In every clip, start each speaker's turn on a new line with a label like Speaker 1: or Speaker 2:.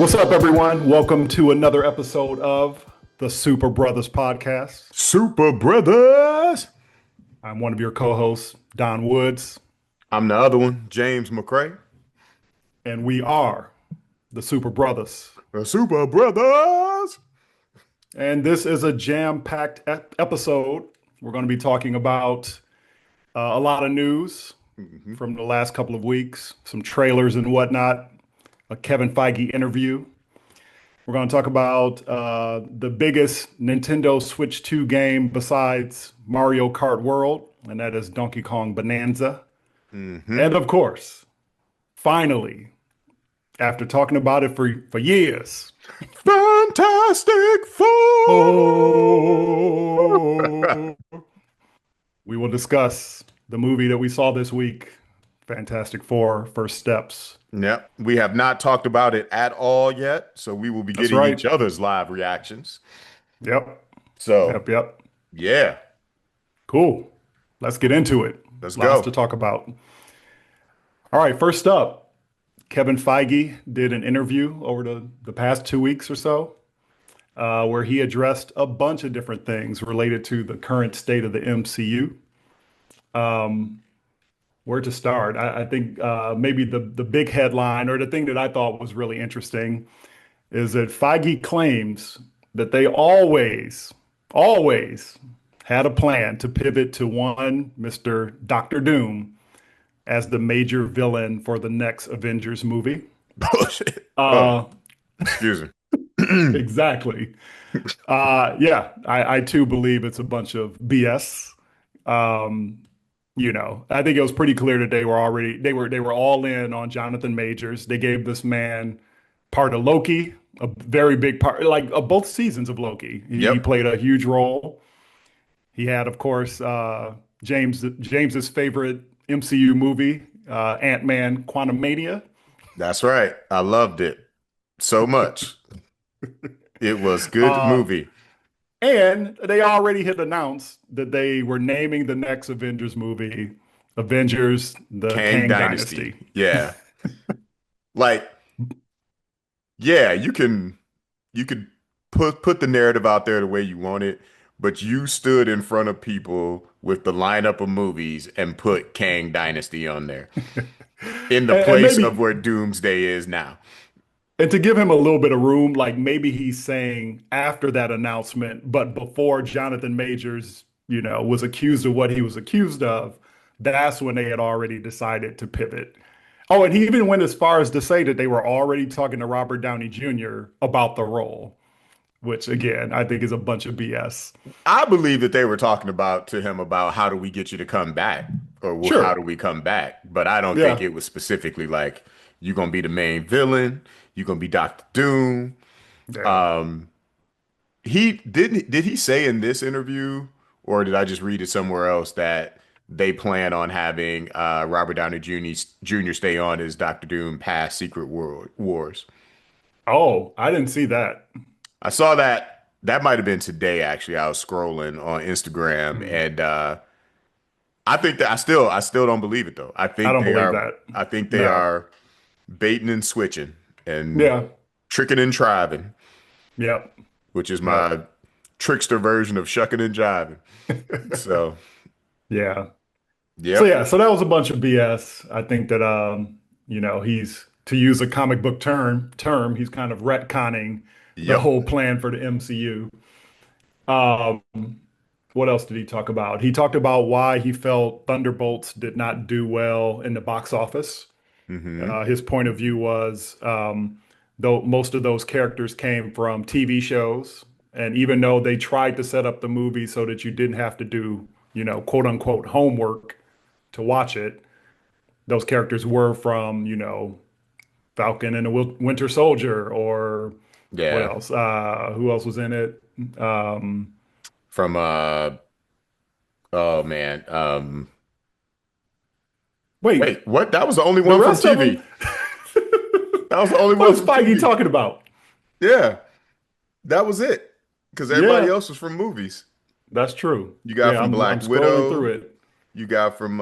Speaker 1: What's up, everyone? Welcome to another episode of the Super Brothers Podcast.
Speaker 2: Super Brothers.
Speaker 1: I'm one of your co hosts, Don Woods,
Speaker 2: I'm the other one, James McCrae.
Speaker 1: and we are the Super Brothers.
Speaker 2: The Super Brothers.
Speaker 1: And this is a jam packed episode. We're going to be talking about a lot of news from the last couple of weeks, some trailers and whatnot, a Kevin Feige interview. We're going to talk about the biggest Nintendo Switch 2 game besides Mario Kart World, and that is Donkey Kong Bonanza. And of course, finally, after talking about it for years,
Speaker 2: Fantastic Four.
Speaker 1: oh, we will discuss the movie that we saw this week, Fantastic Four: First Steps.
Speaker 2: Yep. We have not talked about it at all yet, so we will be
Speaker 1: That's
Speaker 2: getting
Speaker 1: right.
Speaker 2: each other's live reactions.
Speaker 1: Yep.
Speaker 2: So,
Speaker 1: Yep.
Speaker 2: yeah,
Speaker 1: Cool. Let's get into it.
Speaker 2: let's
Speaker 1: Lots
Speaker 2: go.
Speaker 1: to talk about. All right, first up, Kevin Feige did an interview over the past 2 weeks or so, where he addressed a bunch of different things related to the current state of the MCU. Where to start? I think maybe the big headline or the thing that I thought was really interesting is that Feige claims that they always had a plan to pivot to one Mr. Doctor Doom as the major villain for the next Avengers movie.
Speaker 2: Bullshit. Oh,
Speaker 1: Uh,
Speaker 2: excuse me.
Speaker 1: exactly. Yeah, I too believe it's a bunch of BS. Um, I think it was pretty clear that they were all in on Jonathan Majors. They gave this man part of Loki, a very big part, like both seasons of Loki. He
Speaker 2: Yep,
Speaker 1: played a huge role. He had, of course, James's favorite MCU movie, Ant-Man: Quantumania.
Speaker 2: that's right. I loved it so much. It was good
Speaker 1: Uh,
Speaker 2: movie.
Speaker 1: and they already had announced that they were naming the next Avengers movie Avengers: The
Speaker 2: Kang
Speaker 1: Kang
Speaker 2: Dynasty.
Speaker 1: Dynasty.
Speaker 2: Yeah. Like, yeah, you could put the narrative out there the way you want it, but you stood in front of people with the lineup of movies and put Kang Dynasty on there in the
Speaker 1: And
Speaker 2: place of
Speaker 1: maybe,
Speaker 2: where Doomsday is now.
Speaker 1: and to give him a little bit of room, like maybe he's saying after that announcement, but before Jonathan Majors, was accused of what he was accused of, that's when they had already decided to pivot. Oh, and he even went as far as to say that they were already talking to Robert Downey Jr. about the role, which again, I think is a bunch of BS.
Speaker 2: I believe that they were talking about to him about how do we get you to come back or how
Speaker 1: Sure.
Speaker 2: do we come back, but I don't think
Speaker 1: Yeah.
Speaker 2: it was specifically like you're gonna be the main villain, you're gonna be Doctor Doom.
Speaker 1: Yeah.
Speaker 2: Um, did he say in this interview, or did I just read it somewhere else that they plan on having Robert Downey Jr. stay on as Doctor Doom past Wars?
Speaker 1: Oh, I didn't see that.
Speaker 2: I saw that might have been today actually. I was scrolling on Instagram
Speaker 1: Hmm.
Speaker 2: and I think that I still don't believe it though.
Speaker 1: I don't believe that.
Speaker 2: I think they
Speaker 1: No.
Speaker 2: are baiting and switching and
Speaker 1: Yeah.
Speaker 2: tricking and driving,
Speaker 1: Yep.
Speaker 2: which is
Speaker 1: Yep.
Speaker 2: my trickster version of shucking and jiving. So,
Speaker 1: Yeah. So
Speaker 2: yep.
Speaker 1: yeah, so that was a bunch of BS. I think that he's to use a comic book term, he's kind of retconning the
Speaker 2: Yep.
Speaker 1: whole plan for the MCU. Um, what else did he talk about? He talked about why he felt Thunderbolts did not do well in the box office.
Speaker 2: Hmm.
Speaker 1: His point of view was, though most of those characters came from TV shows, and even though they tried to set up the movie so that you didn't have to do, quote unquote homework to watch it, those characters were from, Falcon and the Winter Soldier, or what
Speaker 2: Yeah.
Speaker 1: else? Who else was in it? Um,
Speaker 2: From oh man.
Speaker 1: Wait,
Speaker 2: Wait, what? That was the only
Speaker 1: the
Speaker 2: one from
Speaker 1: rest of them?
Speaker 2: TV. That was the only
Speaker 1: What
Speaker 2: one
Speaker 1: is
Speaker 2: from
Speaker 1: Feige
Speaker 2: TV.
Speaker 1: talking about?
Speaker 2: Yeah, that was it. Because everybody
Speaker 1: Yeah,
Speaker 2: else was from movies.
Speaker 1: that's true.
Speaker 2: You got
Speaker 1: Yeah,
Speaker 2: from
Speaker 1: I'm
Speaker 2: Black
Speaker 1: scrolling through
Speaker 2: Widow.
Speaker 1: it.
Speaker 2: You got from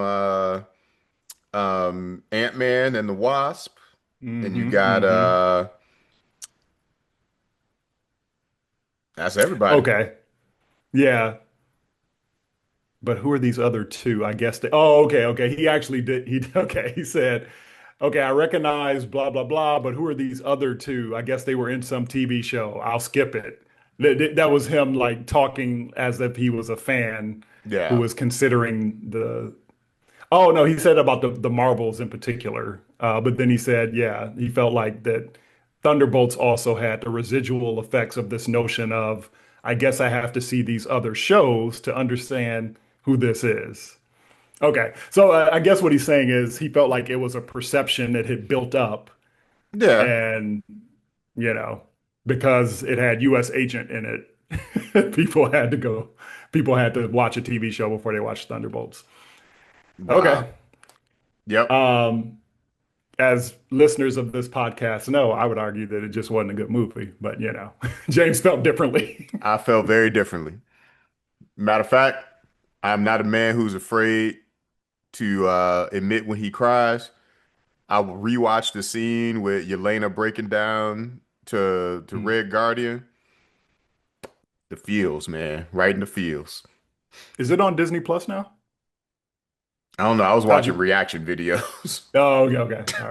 Speaker 2: Ant-Man and the Wasp, and you
Speaker 1: Hmm
Speaker 2: got
Speaker 1: hmm
Speaker 2: That's everybody.
Speaker 1: Okay. Yeah. But who are these other two? I guess oh, okay, okay. He actually did. Okay. He said, okay, I recognize blah, blah, blah, but who are these other two? I guess they were in some TV show. I'll skip it. That was him like talking as if he was a fan who
Speaker 2: Yeah.
Speaker 1: was considering the. Oh, no, he said about the Marvels in particular. But then he said, yeah, he felt like that Thunderbolts also had the residual effects of this notion of, I guess I have to see these other shows to understand who this is. Okay. So I guess what he's saying is he felt like it was a perception that had built up
Speaker 2: Yeah.
Speaker 1: and, you know, because it had US agent in it, people had to watch a TV show before they watched Thunderbolts.
Speaker 2: Wow.
Speaker 1: Okay.
Speaker 2: Yep.
Speaker 1: Um, as listeners of this podcast know, I would argue that it just wasn't a good movie, but James felt differently.
Speaker 2: I felt very differently. Matter of fact, I'm not a man who's afraid to admit when he cries. I rewatched the scene with Yelena breaking down to Red Guardian. The feels, man, right in the feels.
Speaker 1: Is it on Disney Plus now?
Speaker 2: I don't know. I was
Speaker 1: How'd
Speaker 2: watching
Speaker 1: you?
Speaker 2: reaction videos.
Speaker 1: Oh, okay, okay. All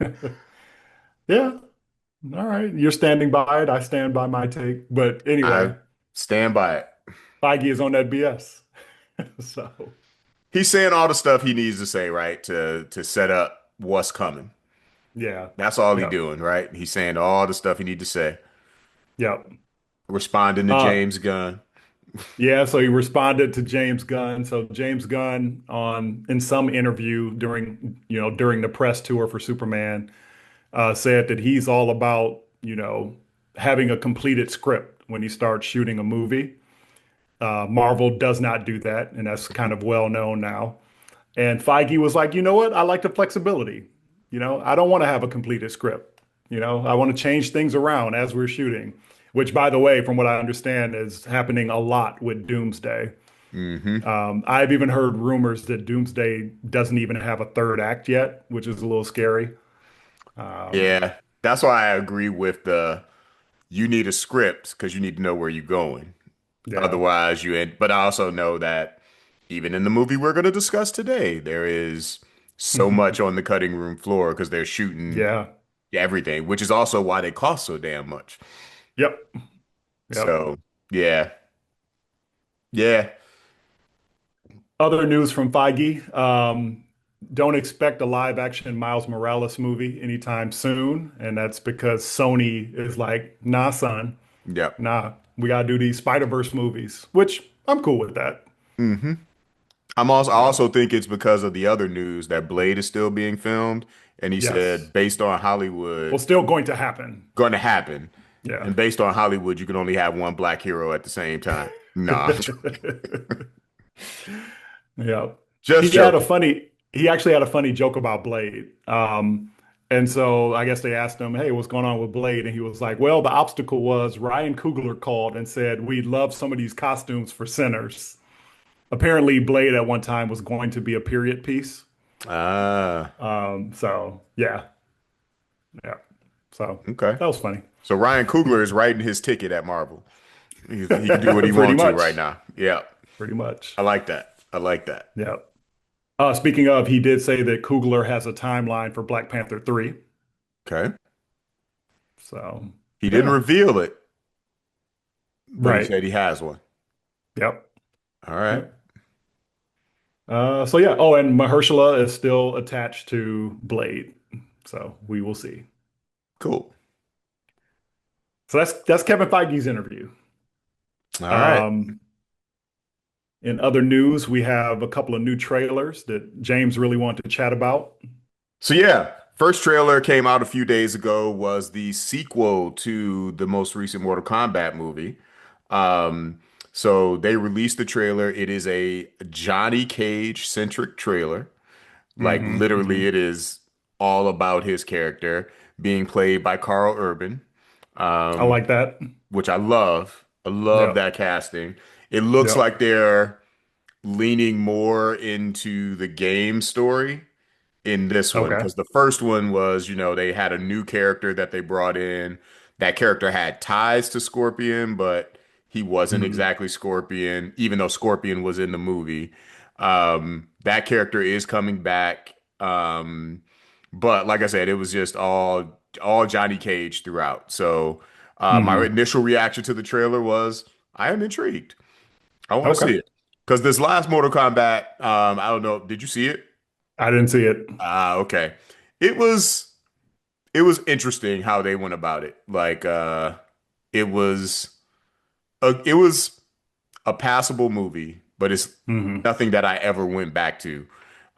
Speaker 1: right. Yeah. All right. You're standing by it. I stand by my take. But
Speaker 2: I
Speaker 1: anyway,
Speaker 2: stand by it.
Speaker 1: Feige is on that BS. So,
Speaker 2: He's saying all the stuff he needs to say, right, to set up what's coming.
Speaker 1: yeah.
Speaker 2: That's all he
Speaker 1: Yep.
Speaker 2: doing, right? He's saying all the stuff he need to say,
Speaker 1: Yep.
Speaker 2: responding to
Speaker 1: Uh,
Speaker 2: James Gunn.
Speaker 1: yeah, so he responded to James Gunn. So James Gunn in some interview during the press tour for Superman said that he's all about, having a completed script when he starts shooting a movie. Marvel does not do that, and that's kind of well known now. And Feige was like, you know what? I like the flexibility. I don't want to have a completed script. I want to change things around as we're shooting, which, by the way, from what I understand, is happening a lot with Doomsday.
Speaker 2: Hmm.
Speaker 1: I've even heard rumors that Doomsday doesn't even have a third act yet, which is a little scary. Um,
Speaker 2: Yeah, that's why I agree with the you need a script because you need to know where you're going.
Speaker 1: yeah.
Speaker 2: Otherwise, you end. But I also know that even in the movie we're going to discuss today, there is so much on the cutting room floor because they're shooting
Speaker 1: Yeah.
Speaker 2: everything, which is also why they cost so damn much.
Speaker 1: Yep. Yep.
Speaker 2: So, yeah, yeah,
Speaker 1: Other news from Feige. Don't expect a live action Miles Morales movie anytime soon. And that's because Sony is like, nah, son,
Speaker 2: yep.
Speaker 1: nah, we got to do these Spider-Verse movies, which I'm cool with that.
Speaker 2: Hmm. I
Speaker 1: Yeah.
Speaker 2: also think it's because of the other news that Blade is still being filmed, and he
Speaker 1: Yes.
Speaker 2: said based on Hollywood,
Speaker 1: Well, still going to happen.
Speaker 2: going to happen,
Speaker 1: Yeah.
Speaker 2: and based on Hollywood, you can only have one black hero at the same time. Nah,
Speaker 1: Yeah.
Speaker 2: just joking.
Speaker 1: He actually had a funny joke about Blade. And so I guess they asked him, hey, what's going on with Blade? And he was like, well, the obstacle was Ryan Coogler called and said, we'd love some of these costumes for Sinners. Apparently, Blade at one time was going to be a period piece.
Speaker 2: Ah,
Speaker 1: So yeah, yeah. So
Speaker 2: okay.
Speaker 1: that was funny.
Speaker 2: So Ryan Coogler is writing his ticket at Marvel. He can do what he
Speaker 1: Pretty
Speaker 2: wants to right
Speaker 1: much.
Speaker 2: now. Yeah,
Speaker 1: Pretty much.
Speaker 2: I like that. I like that.
Speaker 1: Yeah. Speaking of, he did say that Coogler has a timeline for Black Panther 3.
Speaker 2: Okay.
Speaker 1: So,
Speaker 2: He didn't
Speaker 1: yeah.
Speaker 2: reveal it, but he
Speaker 1: Right.
Speaker 2: said he has one.
Speaker 1: Yep.
Speaker 2: All right.
Speaker 1: Yep. So yeah. Oh, and Mahershala is still attached to Blade. So we will see.
Speaker 2: Cool.
Speaker 1: So that's Kevin Feige's interview.
Speaker 2: All right.
Speaker 1: Um, in other news, we have a couple of new trailers that James really wanted to chat about.
Speaker 2: So yeah, first trailer came out a few days ago was the sequel to the most recent Mortal Kombat movie. Um, so they released the trailer. It is a Johnny Cage centric trailer. Like literally
Speaker 1: Hmm.
Speaker 2: it is all about his character being played by Carl Urban,
Speaker 1: I
Speaker 2: um,
Speaker 1: like that.
Speaker 2: which I love. I love
Speaker 1: Yep.
Speaker 2: that casting. It looks
Speaker 1: Yep.
Speaker 2: like they're leaning more into the game story in this one
Speaker 1: Okay.
Speaker 2: because the first one was, they had a new character that they brought in that character had ties to Scorpion, but he wasn't
Speaker 1: Mhm.
Speaker 2: exactly Scorpion, even though Scorpion was in the movie. That character is coming back. But like I said, it was just all Johnny Cage throughout. So my
Speaker 1: Mhm.
Speaker 2: initial reaction to the trailer was, I am intrigued. I want to
Speaker 1: Okay.
Speaker 2: see it. Because this last Mortal Kombat, I don't know, did you see it?
Speaker 1: I didn't see it.
Speaker 2: Ah, okay. It was it was interesting how they went about it. Like it was it was a passable movie, but it's
Speaker 1: Mhm.
Speaker 2: nothing that I ever went back to.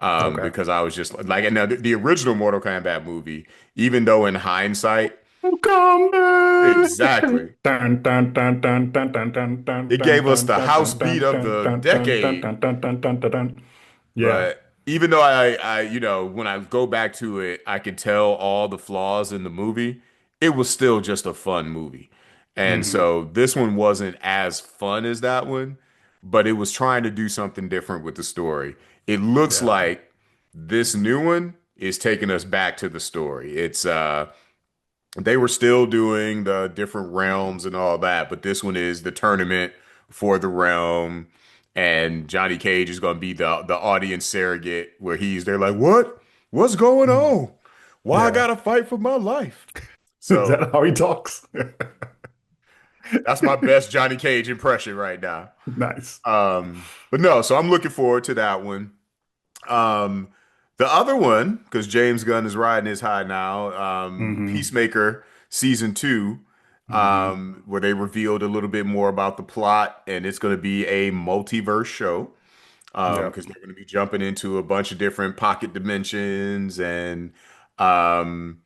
Speaker 1: Okay.
Speaker 2: Because I was just like, and now the original Mortal Kombat movie, even though in hindsight,
Speaker 1: Come back.
Speaker 2: exactly,
Speaker 1: Dun, dun, dun, dun, dun, dun, dun, dun,
Speaker 2: it
Speaker 1: dun,
Speaker 2: gave us
Speaker 1: dun,
Speaker 2: the
Speaker 1: dun,
Speaker 2: house
Speaker 1: dun,
Speaker 2: beat
Speaker 1: dun,
Speaker 2: of
Speaker 1: dun,
Speaker 2: the
Speaker 1: dun, dun, dun,
Speaker 2: decade.
Speaker 1: dun, dun, dun, dun, dun, dun. Yeah.
Speaker 2: But even though when I go back to it, I can tell all the flaws in the movie. It was still just a fun movie. And
Speaker 1: Hmm.
Speaker 2: so this one wasn't as fun as that one, but it was trying to do something different with the story. It looks
Speaker 1: Yeah.
Speaker 2: like this new one is taking us back to the story. It's they were still doing the different realms and all that, but this one is the tournament for the realm, and Johnny Cage is going to be the audience surrogate where they're like, what? What's going
Speaker 1: Mhm.
Speaker 2: on? Why I
Speaker 1: Yeah.
Speaker 2: gotta fight for my life?
Speaker 1: Is
Speaker 2: So
Speaker 1: that how he talks?
Speaker 2: that's my best Johnny Cage impression right now.
Speaker 1: Nice.
Speaker 2: But no, so I'm looking forward to that one. Um, the other one, because James Gunn is riding his high now,
Speaker 1: Hmm.
Speaker 2: Peacemaker season two,
Speaker 1: Hmm.
Speaker 2: where they revealed a little bit more about the plot, and it's going to be a multiverse show.
Speaker 1: Yep.
Speaker 2: Because they're going to be jumping into a bunch of different pocket dimensions, and um,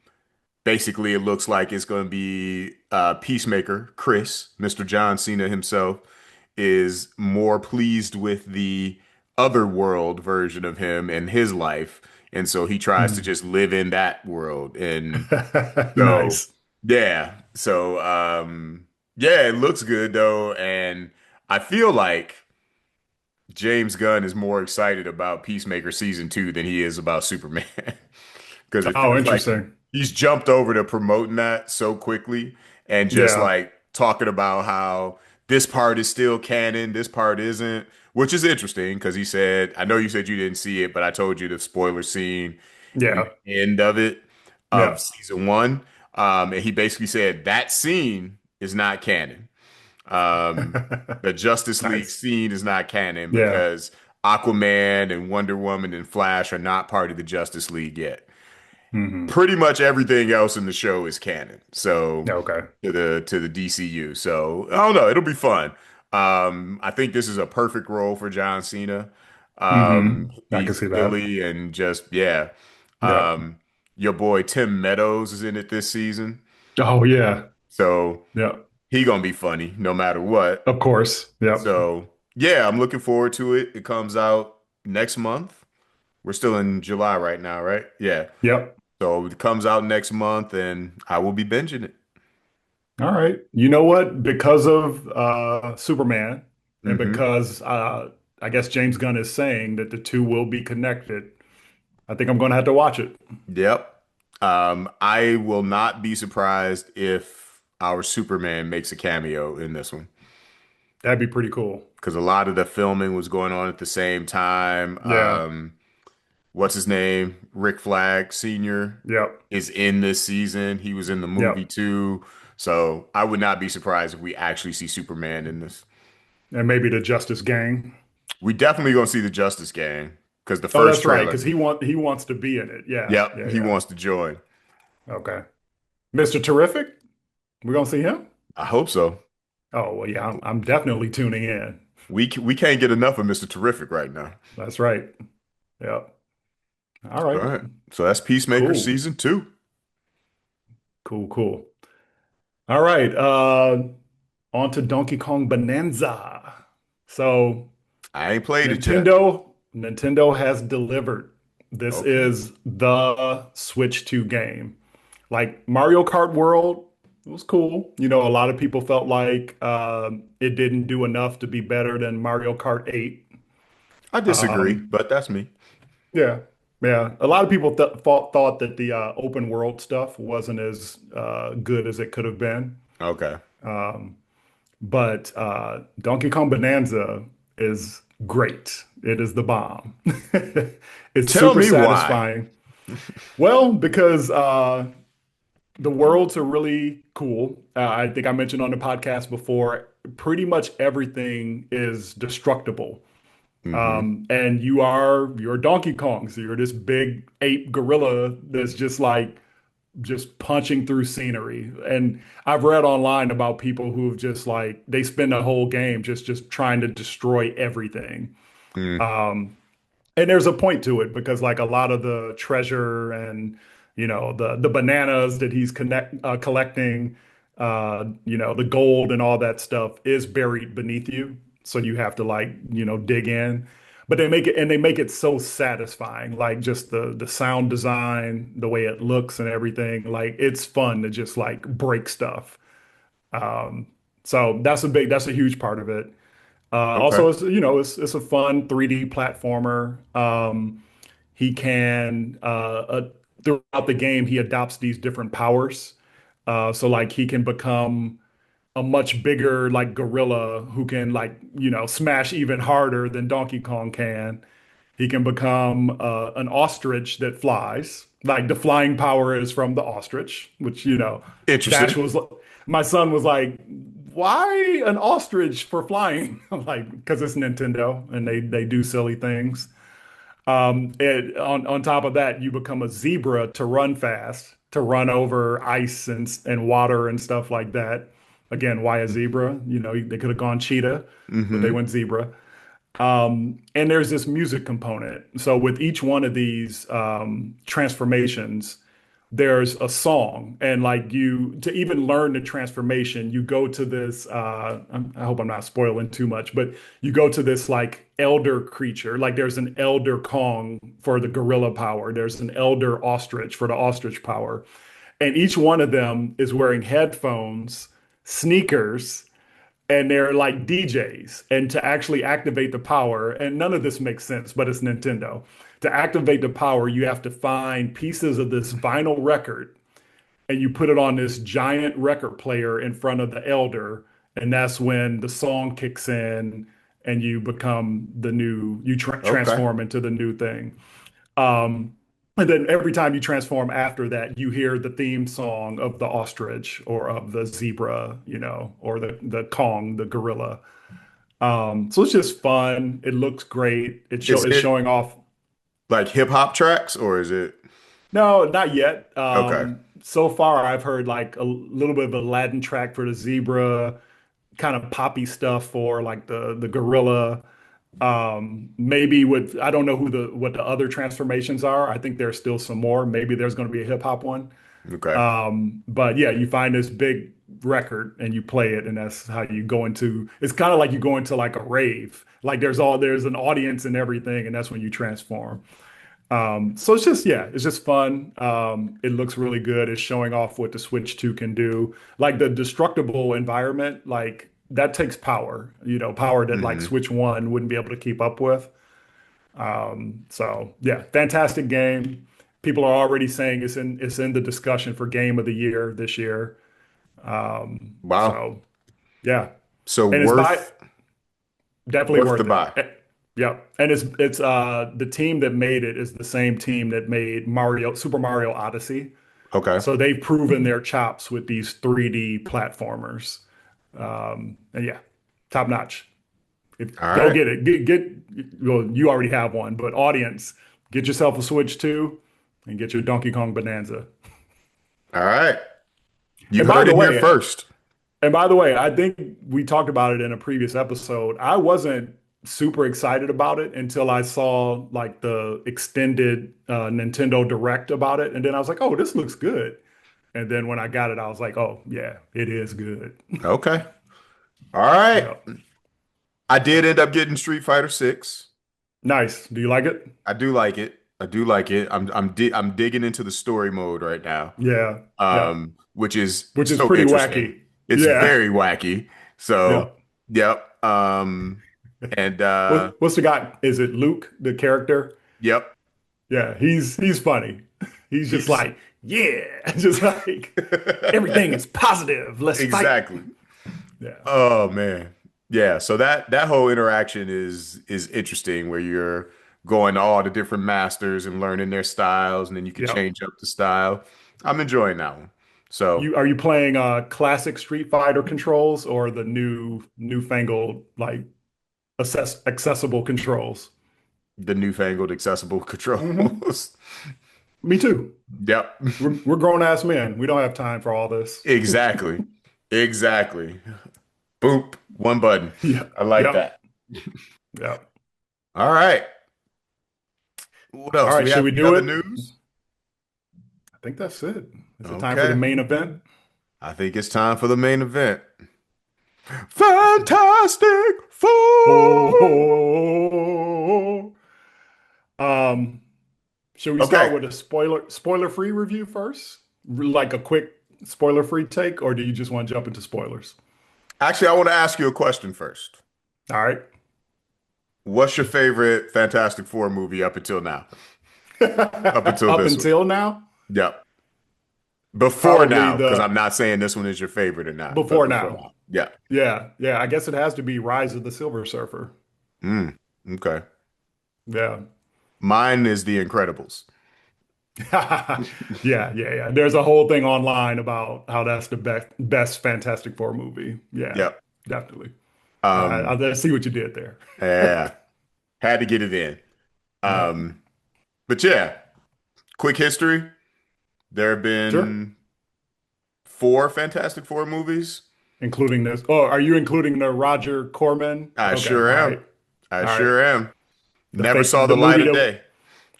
Speaker 2: basically, it looks like it's going to be Peacemaker, Chris, Mr. John Cena himself, is more pleased with the other world version of him and his life. And so he tries to
Speaker 1: Mm.
Speaker 2: just live in that world. And so,
Speaker 1: Nice.
Speaker 2: yeah. So, yeah, it looks good though. And I feel like James Gunn is more excited about Peacemaker season two than he is about Superman. Because it
Speaker 1: Oh,
Speaker 2: feels like
Speaker 1: interesting.
Speaker 2: he's jumped over to promoting that so quickly and just
Speaker 1: Yeah.
Speaker 2: like talking about how this part is still canon, this part isn't, which is interesting because he said, I know you said you didn't see it, but I told you the spoiler scene in
Speaker 1: Yeah.
Speaker 2: the end of it of
Speaker 1: Yeah.
Speaker 2: season one. And he basically said that scene is not canon. Um, the Justice League
Speaker 1: Nice.
Speaker 2: scene is not canon
Speaker 1: Yeah.
Speaker 2: because Aquaman and Wonder Woman and Flash are not part of the Justice League yet.
Speaker 1: Hmm.
Speaker 2: Pretty much everything else in the show is canon. So
Speaker 1: Okay.
Speaker 2: to the DCU. So I don't know. It'll be fun. I think this is a perfect role for John Cena.
Speaker 1: I can
Speaker 2: He's
Speaker 1: see that.
Speaker 2: silly and just yeah.
Speaker 1: Yep.
Speaker 2: Um, your boy Tim Meadows is in it this season,
Speaker 1: Oh, yeah.
Speaker 2: so
Speaker 1: Yep.
Speaker 2: he gonna be funny no matter what.
Speaker 1: Of course. Yep.
Speaker 2: So yeah, I'm looking forward to it. It comes out next month. We're still in July right now, right? Yeah.
Speaker 1: Yep.
Speaker 2: So it comes out next month, and I will be binging it.
Speaker 1: All right. You know what? Because of Superman and
Speaker 2: Hmm.
Speaker 1: because I guess James Gunn is saying that the two will be connected, I think I'm going to have to watch it.
Speaker 2: Yep. I will not be surprised if our Superman makes a cameo in this one
Speaker 1: That'd be pretty cool.
Speaker 2: because a lot of the filming was going on at the same time.
Speaker 1: Yeah.
Speaker 2: What's his name? Rick Flag Sr.
Speaker 1: Yep.
Speaker 2: is in this season. He was in the movie
Speaker 1: Yep.
Speaker 2: too. So I would not be surprised if we actually see Superman in this.
Speaker 1: And maybe the Justice Gang.
Speaker 2: We definitely gonna see the Justice Gang because the
Speaker 1: Oh,
Speaker 2: first
Speaker 1: that's right.
Speaker 2: trailer.
Speaker 1: Because he wants to be in it. Yeah.
Speaker 2: Yep,
Speaker 1: Yeah.
Speaker 2: he
Speaker 1: Yeah.
Speaker 2: wants to join.
Speaker 1: Okay. Mr. Terrific. We're gonna see him.
Speaker 2: I hope so.
Speaker 1: Oh well, yeah. I'm definitely tuning in.
Speaker 2: We can't get enough of Mr. Terrific right now.
Speaker 1: That's right. Yep. All
Speaker 2: All
Speaker 1: right.
Speaker 2: right. So that's Peacemaker
Speaker 1: Cool.
Speaker 2: season two.
Speaker 1: Cool. Cool. All right. On to Donkey Kong Bonanza. So
Speaker 2: I ain't played it yet.
Speaker 1: Nintendo has delivered. This
Speaker 2: Okay.
Speaker 1: is the Switch 2 game. Like Mario Kart World, it was cool. You know, a lot of people felt like it didn't do enough to be better than Mario Kart 8.
Speaker 2: I disagree,
Speaker 1: Um,
Speaker 2: but that's me.
Speaker 1: yeah. Yeah, a lot of people thought that the open world stuff wasn't as good as it could have been.
Speaker 2: Okay.
Speaker 1: But Donkey Kong Bonanza is great. It is the bomb. It's
Speaker 2: Tell
Speaker 1: super
Speaker 2: me why.
Speaker 1: satisfying. Well, because the worlds are really cool. I think I mentioned on the podcast before, pretty much everything is destructible.
Speaker 2: Hmm.
Speaker 1: And you're Donkey Kong, so you're this big ape gorilla that's just punching through scenery. And I've read online about people who've just like they spend the whole game just trying to destroy everything.
Speaker 2: Mm.
Speaker 1: Um, and there's a point to it because like a lot of the treasure and the bananas that he's collecting, the gold and all that stuff is buried beneath you. So you have to like dig in. But they make it so satisfying, like just the sound design, the way it looks and everything. Like it's fun to just like break stuff. Um, so that's a huge part of it.
Speaker 2: Okay.
Speaker 1: Also, it's a fun 3D platformer. He can throughout the game he adopts these different powers. So like he can become a much bigger like gorilla who can like smash even harder than Donkey Kong can. He can become an ostrich that flies. Like the flying power is from the ostrich, which Dash
Speaker 2: Interesting.
Speaker 1: was. My son was like, "Why an ostrich for flying?" I'm like, "Because it's Nintendo and they do silly things." On top of that, you become a zebra to run fast, to run over ice and water and stuff like that. Again, why a zebra? They could have gone cheetah, but they
Speaker 2: Hmm.
Speaker 1: went zebra. And there's this music component. So with each one of these transformations, there's a song, and like you to even learn the transformation, you go to this. I hope I'm not spoiling too much, but you go to this like elder creature. Like there's an elder Kong for the gorilla power. There's an elder ostrich for the ostrich power, and each one of them is wearing headphones, sneakers, and they're like DJs. And to actually activate the power, and none of this makes sense, but it's Nintendo. To activate the power, you have to find pieces of this vinyl record and you put it on this giant record player in front of the elder. And that's when the song kicks in and you become you
Speaker 2: Okay.
Speaker 1: transform into the new thing. Um, and then every time you transform after that, you hear the theme song of the ostrich or of the zebra, or the Kong, the gorilla. So it's just fun. It looks great.
Speaker 2: Is
Speaker 1: It's
Speaker 2: it
Speaker 1: showing off.
Speaker 2: like hip hop tracks or is it
Speaker 1: No, not yet.
Speaker 2: okay?
Speaker 1: So far I've heard like a little bit of a Latin track for the zebra, kind of poppy stuff for like the gorilla. Maybe with I don't know what the other transformations are. I think there's still some more. Maybe there's going to be a hip hop one.
Speaker 2: Okay.
Speaker 1: But yeah, you find this big record and you play it, and that's how you go into. It's kind of like you go into like a rave. Like there's an audience and everything, and that's when you transform. So it's just fun. It looks really good. It's showing off what the Switch 2 can do. Like the destructible environment, like that takes power, power that like
Speaker 2: Hmm.
Speaker 1: Switch 1 wouldn't be able to keep up with. So yeah, fantastic game. People are already saying it's in the discussion for game of the year this year.
Speaker 2: Wow.
Speaker 1: So yeah,
Speaker 2: So
Speaker 1: and it's by
Speaker 2: worth
Speaker 1: definitely
Speaker 2: worth the
Speaker 1: worth it.
Speaker 2: buy.
Speaker 1: Yeah, and it's the team that made it is the same team that made Super Mario Odyssey.
Speaker 2: Okay.
Speaker 1: So they've proven their chops with these 3D platformers. And yeah, top notch.
Speaker 2: All
Speaker 1: Go
Speaker 2: right.
Speaker 1: get it. Well, you already have one, but audience, get yourself a Switch 2 and get your Donkey Kong Bonanza.
Speaker 2: All right. You
Speaker 1: And by
Speaker 2: heard
Speaker 1: the
Speaker 2: it here
Speaker 1: way,
Speaker 2: first.
Speaker 1: I think we talked about it in a previous episode. I wasn't super excited about it until I saw like the extended Nintendo Direct about it. And then I was like, oh, this looks good. And then when I got it, I was like, oh, yeah, it is good.
Speaker 2: Okay. All right.
Speaker 1: Yeah.
Speaker 2: I did end up getting Street Fighter 6.
Speaker 1: Nice. Do you like it?
Speaker 2: I do like it. I do like it. I'm digging into the story mode right now.
Speaker 1: Yeah. Yeah.
Speaker 2: Which is
Speaker 1: Which is
Speaker 2: so
Speaker 1: pretty
Speaker 2: interesting.
Speaker 1: wacky.
Speaker 2: It's
Speaker 1: Yeah.
Speaker 2: very wacky.
Speaker 1: Yeah.
Speaker 2: So, yep. And
Speaker 1: What's the guy? Is it Luke, the character?
Speaker 2: yep.
Speaker 1: Yeah, he's funny. He's just
Speaker 2: He's
Speaker 1: like, yeah, just like everything is positive. Let's fight.
Speaker 2: exactly.
Speaker 1: Yeah.
Speaker 2: Oh man. Yeah, so that whole interaction is interesting where you're going to all the different masters and learning their styles and then you can
Speaker 1: Yep.
Speaker 2: change up the style. I'm enjoying that one. So,
Speaker 1: You playing classic Street Fighter controls or the newfangled like accessible controls?
Speaker 2: the newfangled accessible
Speaker 1: Hmm.
Speaker 2: controls.
Speaker 1: Me too.
Speaker 2: Yep.
Speaker 1: We're grown ass men. We don't have time for all this.
Speaker 2: Exactly. Exactly. Boop, one button.
Speaker 1: Yeah.
Speaker 2: I like
Speaker 1: Yep.
Speaker 2: that.
Speaker 1: Yep.
Speaker 2: All right. What
Speaker 1: All
Speaker 2: else? Do
Speaker 1: right,
Speaker 2: we
Speaker 1: should
Speaker 2: have
Speaker 1: we
Speaker 2: any
Speaker 1: do
Speaker 2: other
Speaker 1: it?
Speaker 2: news?
Speaker 1: I think that's it. Is it time for the
Speaker 2: Okay.
Speaker 1: main event?
Speaker 2: I think it's time for the main event. Fantastic Four.
Speaker 1: Oh. Um, should we start
Speaker 2: Okay.
Speaker 1: with a spoiler-free review first? Like a quick spoiler-free take, or do you just want to jump into spoilers?
Speaker 2: Actually, I want to ask you a question first.
Speaker 1: All right.
Speaker 2: What's your favorite Fantastic Four movie up until now? Up until
Speaker 1: Up
Speaker 2: this one.
Speaker 1: until now,
Speaker 2: Yep. Before
Speaker 1: probably
Speaker 2: now, because
Speaker 1: the
Speaker 2: I'm not saying this one is your favorite or not, but
Speaker 1: before
Speaker 2: before
Speaker 1: now.
Speaker 2: now. Yeah.
Speaker 1: Yeah, yeah. I guess it has to be Rise of the Silver Surfer.
Speaker 2: Mm, okay.
Speaker 1: Yeah.
Speaker 2: Mine is The Incredibles.
Speaker 1: Yeah, yeah, yeah. There's a whole thing online about how that's the best Fantastic Four movie. Yeah,
Speaker 2: Yep.
Speaker 1: definitely.
Speaker 2: Um,
Speaker 1: I see what you did there.
Speaker 2: yeah. Had to get it in.
Speaker 1: Yeah,
Speaker 2: But yeah, quick history. There have
Speaker 1: sure.
Speaker 2: been four Fantastic Four movies.
Speaker 1: Including this. Oh, are you including the Roger Corman?
Speaker 2: I
Speaker 1: Okay,
Speaker 2: sure
Speaker 1: all
Speaker 2: am.
Speaker 1: right,
Speaker 2: I
Speaker 1: all right.
Speaker 2: sure am. Never saw
Speaker 1: The
Speaker 2: the light
Speaker 1: movie
Speaker 2: of
Speaker 1: that
Speaker 2: day.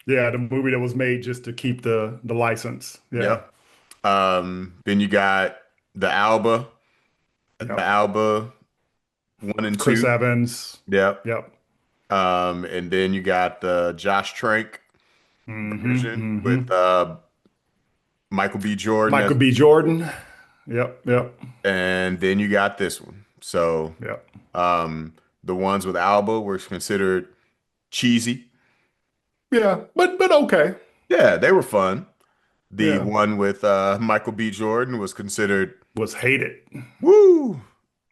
Speaker 1: yeah, the movie that was made just to keep the license. Yeah,
Speaker 2: Yep. Then you got the
Speaker 1: yep.
Speaker 2: Alba one and
Speaker 1: Chris
Speaker 2: two.
Speaker 1: Evans.
Speaker 2: Yep.
Speaker 1: Yep.
Speaker 2: And then you got the Josh Trank version with
Speaker 1: Hmm.
Speaker 2: Michael B. Jordan
Speaker 1: Michael
Speaker 2: as,
Speaker 1: B. Jordan. Yep, yep,
Speaker 2: and then you got this one. So,
Speaker 1: yep.
Speaker 2: um, the ones with Alba were considered cheesy.
Speaker 1: Yeah, but okay.
Speaker 2: Yeah, they were fun. The
Speaker 1: Yeah,
Speaker 2: one with Michael B. Jordan was considered
Speaker 1: was hated.
Speaker 2: woo.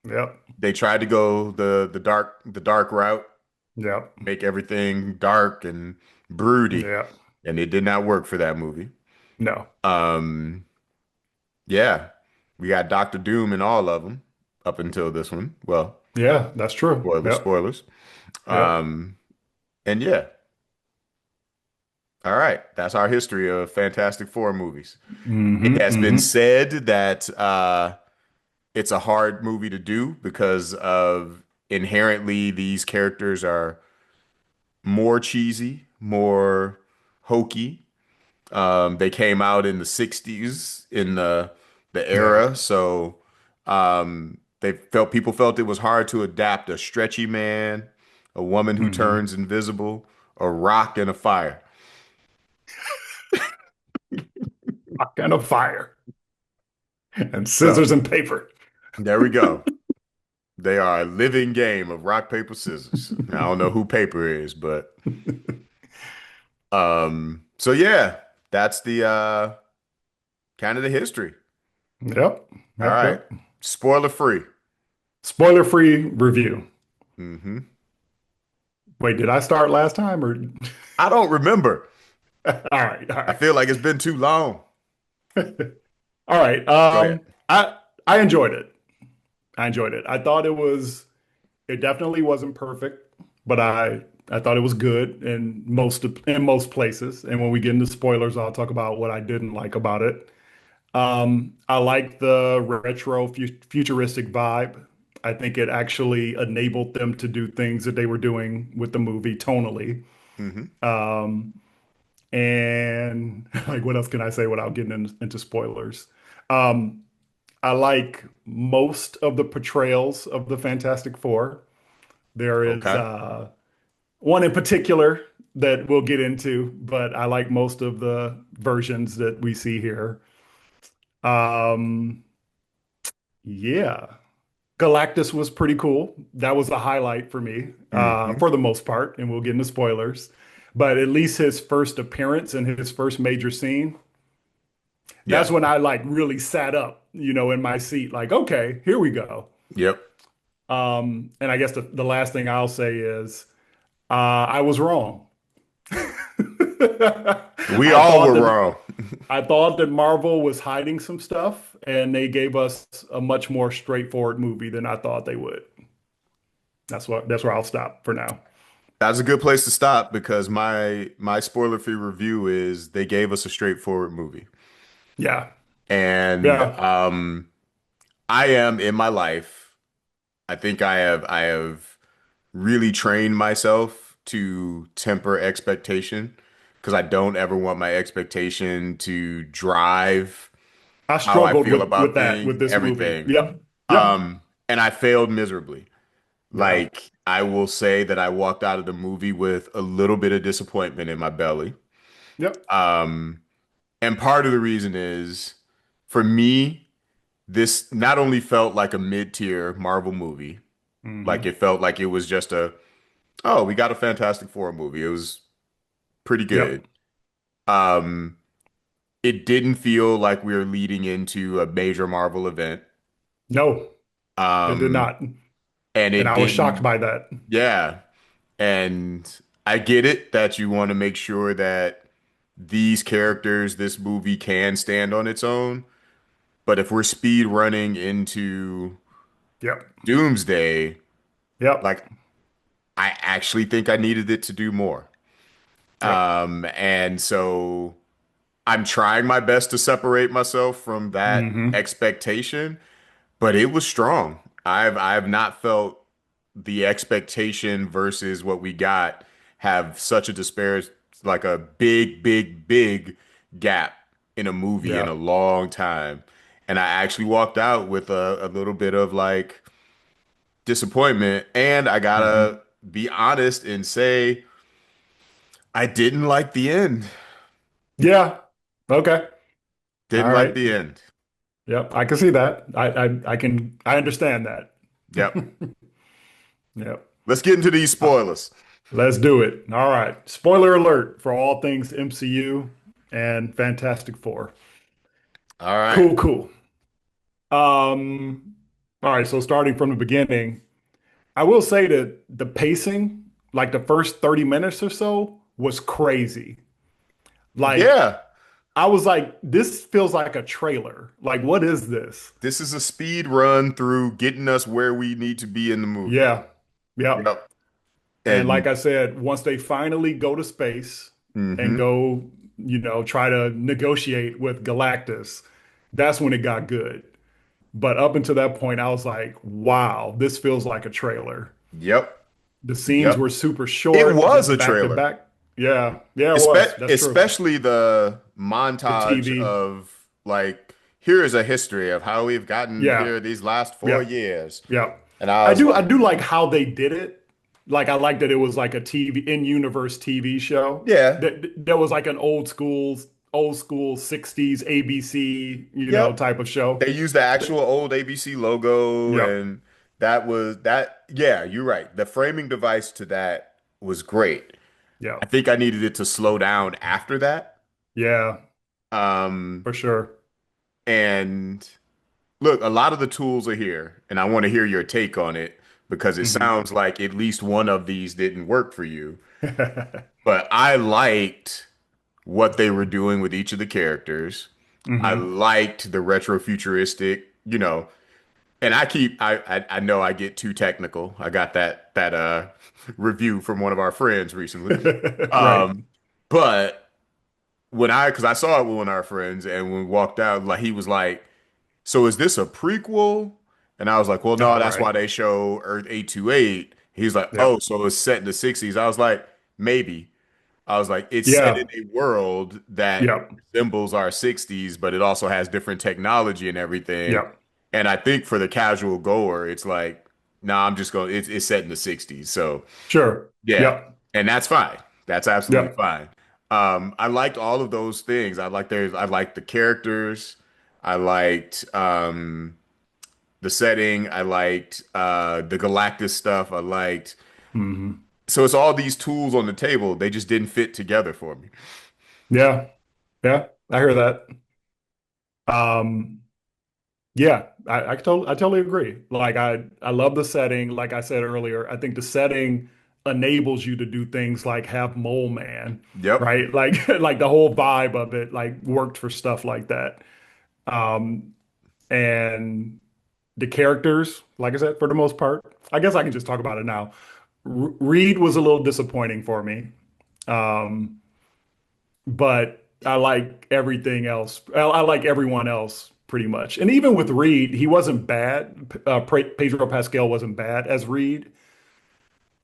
Speaker 1: Yep,
Speaker 2: They tried to go the dark route,
Speaker 1: yep,
Speaker 2: make everything dark and broody,
Speaker 1: yep.
Speaker 2: and it did not work for that movie.
Speaker 1: No.
Speaker 2: Um, yeah, we got Doctor Doom in all of them up until this one. Well,
Speaker 1: Yeah, that's true.
Speaker 2: spoilers,
Speaker 1: Yep,
Speaker 2: spoilers.
Speaker 1: yep.
Speaker 2: Um, and yeah, all right, that's our history of Fantastic Four movies. It has been
Speaker 1: Hmm.
Speaker 2: said that it's a hard movie to do because of inherently these characters are more cheesy, more hokey. They came out in the 60s in the
Speaker 1: Yeah.
Speaker 2: era, so they felt people felt it was hard to adapt a stretchy man, a woman who
Speaker 1: Hmm.
Speaker 2: turns invisible, a rock and a fire.
Speaker 1: Rock and a fire and scissors
Speaker 2: So
Speaker 1: and paper.
Speaker 2: there we go. They are a living game of rock, paper, scissors. I don't know who paper is, but so yeah, that's the kind of the history.
Speaker 1: Yep,
Speaker 2: All
Speaker 1: yep,
Speaker 2: right.
Speaker 1: yep.
Speaker 2: Spoiler free.
Speaker 1: Spoiler-free review.
Speaker 2: hmm
Speaker 1: Wait, did I start last time or?
Speaker 2: I don't remember.
Speaker 1: All right, all
Speaker 2: I
Speaker 1: right.
Speaker 2: feel like it's been too long.
Speaker 1: All right.
Speaker 2: Go ahead.
Speaker 1: I enjoyed it. I enjoyed it. I thought it definitely wasn't perfect, but I thought it was good in most places. And when we get into spoilers, I'll talk about what I didn't like about it. I like the retro futuristic vibe. I think it actually enabled them to do things that they were doing with the movie tonally.
Speaker 2: hmm
Speaker 1: Um, and like, what else can I say without getting into spoilers? Um, I like most of the portrayals of the Fantastic Four. There is
Speaker 2: Okay.
Speaker 1: one in particular that we'll get into, but I like most of the versions that we see here. Um, yeah, Galactus was pretty cool. That was a highlight for me,
Speaker 2: hmm
Speaker 1: for the most part, and we'll get into spoilers. but at least his first appearance and his first major scene, that's
Speaker 2: Yeah.
Speaker 1: when I like really sat up, in my seat, like, okay, here we go.
Speaker 2: Yep.
Speaker 1: And I guess the last thing I'll say is I was wrong.
Speaker 2: We
Speaker 1: I
Speaker 2: all
Speaker 1: thought
Speaker 2: were
Speaker 1: that
Speaker 2: wrong.
Speaker 1: I thought that Marvel was hiding some stuff, and they gave us a much more straightforward movie than I thought they would. That's where I'll stop for now.
Speaker 2: That's a good place to stop because my spoiler-free review is they gave us a straightforward movie.
Speaker 1: Yeah.
Speaker 2: And
Speaker 1: Yeah.
Speaker 2: I am in my life, I think I have really trained myself to temper expectation because I don't ever want my expectation to drive
Speaker 1: I
Speaker 2: how I
Speaker 1: struggled
Speaker 2: feel
Speaker 1: with
Speaker 2: about
Speaker 1: that
Speaker 2: things,
Speaker 1: with this movie.
Speaker 2: everything.
Speaker 1: Yep. Yep.
Speaker 2: And I failed miserably.
Speaker 1: Yeah.
Speaker 2: Like I will say that I walked out of the movie with a little bit of disappointment in my belly.
Speaker 1: Yep.
Speaker 2: Um, and part of the reason is for me, this not only felt like a mid-tier Marvel movie, like
Speaker 1: Hmm.
Speaker 2: it felt like it was just oh, we got a Fantastic Four movie. It was pretty
Speaker 1: Yep.
Speaker 2: good. Um, it didn't feel like we were leading into a major Marvel event.
Speaker 1: No, it did
Speaker 2: Um,
Speaker 1: not.
Speaker 2: and
Speaker 1: And
Speaker 2: it
Speaker 1: I was shocked
Speaker 2: didn't,
Speaker 1: by that.
Speaker 2: yeah. And I get it that you want to make sure that these characters, this movie can stand on its own. But if we're speed running into
Speaker 1: Yep.
Speaker 2: Doomsday,
Speaker 1: Yep.
Speaker 2: like I actually think I needed it to do more.
Speaker 1: Yep.
Speaker 2: And so I'm trying my best to separate myself from that
Speaker 1: Hmm.
Speaker 2: expectation, but it was strong. I've not felt the expectation versus what we got have such a disparate, like a big gap in a movie in
Speaker 1: Yeah.
Speaker 2: a long time. And I actually walked out with a little bit of like disappointment. And I
Speaker 1: Hmm.
Speaker 2: gotta be honest and say I didn't like the end.
Speaker 1: Yeah. Okay.
Speaker 2: Didn't
Speaker 1: All
Speaker 2: like
Speaker 1: right.
Speaker 2: the end.
Speaker 1: Yep. I can see that. I understand that.
Speaker 2: Yep.
Speaker 1: Yep.
Speaker 2: Let's get into these
Speaker 1: Uh,
Speaker 2: spoilers.
Speaker 1: let's do it. All right. Spoiler alert for all things MCU and Fantastic Four.
Speaker 2: All right.
Speaker 1: Cool, cool. All right, so starting from the beginning, I will say that the pacing, like the first 30 minutes or so, was crazy. Like,
Speaker 2: Yeah.
Speaker 1: I was like, this feels like a trailer. Like, what is this?
Speaker 2: This is a speed run through getting us where we need to be in the movie.
Speaker 1: Yeah. Yep.
Speaker 2: Yep.
Speaker 1: And
Speaker 2: And
Speaker 1: like I said, once they finally go to space and
Speaker 2: hmm
Speaker 1: go, try to negotiate with Galactus, that's when it got good. But up until that point, I was like, wow, this feels like a trailer.
Speaker 2: yep.
Speaker 1: The scenes
Speaker 2: Yep.
Speaker 1: were super
Speaker 2: It
Speaker 1: short,
Speaker 2: was
Speaker 1: just
Speaker 2: a
Speaker 1: back to
Speaker 2: trailer.
Speaker 1: back. Yeah, yeah, it was. That's true.
Speaker 2: Especially the
Speaker 1: The
Speaker 2: montage
Speaker 1: TV.
Speaker 2: of like, here is a history of how we've gotten
Speaker 1: Yeah,
Speaker 2: here these last four
Speaker 1: yeah,
Speaker 2: years.
Speaker 1: yeah.
Speaker 2: And I was
Speaker 1: I
Speaker 2: like,
Speaker 1: do like how they did it. Like I like that it was like a TV in-universe TV show.
Speaker 2: yeah,
Speaker 1: That was like an old school 60s ABC,
Speaker 2: yep.
Speaker 1: type of show.
Speaker 2: They used the actual old ABC logo
Speaker 1: Yep.
Speaker 2: and that was that. Yeah, you're right. The framing device to that was great. I
Speaker 1: Yep.
Speaker 2: think I needed it to slow down after that.
Speaker 1: Yeah,
Speaker 2: Um,
Speaker 1: for sure.
Speaker 2: and look, a lot of the tools are here, and I want to hear your take on it because it
Speaker 1: Hmm.
Speaker 2: sounds like at least one of these didn't work for you. But I liked what they were doing with each of the characters. I
Speaker 1: Hmm.
Speaker 2: liked the retro futuristic, and I know I get too technical. I got that review from one of our friends recently.
Speaker 1: Right.
Speaker 2: Um, but because I saw it with one of our friends and when we walked out, like he was like, so is this a prequel? And I was like, well, no,
Speaker 1: All
Speaker 2: that's why
Speaker 1: right.
Speaker 2: they show Earth 828. He's like, oh,
Speaker 1: Yep.
Speaker 2: so it's set in the 60s. I was like, maybe. I was like, it's set in
Speaker 1: Yeah.
Speaker 2: a world that
Speaker 1: Yep.
Speaker 2: resembles our 60s, but it also has different technology and everything.
Speaker 1: Yep.
Speaker 2: And I think for the casual goer, it's like, nah, I'm just going, it's set in the 60s. So
Speaker 1: Sure.
Speaker 2: yeah.
Speaker 1: Yep.
Speaker 2: And that's fine. That's absolutely
Speaker 1: Yep.
Speaker 2: fine. I liked all of those things. I liked the characters. I liked the setting. I liked the Galactus stuff. I liked
Speaker 1: Hmm.
Speaker 2: So it's all these tools on the table. They just didn't fit together for me.
Speaker 1: Yeah. Yeah. I hear that. Um, yeah, I totally agree. Like I love the setting. Like I said earlier, I think the setting enables you to do things like have Mole Man,
Speaker 2: Yep.
Speaker 1: right? Like like the whole vibe of it like worked for stuff like that. Um, and the characters, like I said, for the most part, I guess I can just talk about it now. R Reed was a little disappointing for me. Um, but I like everything else. I like everyone else pretty much. And even with Reed, he wasn't bad. Pedro Pascal wasn't bad as Reed.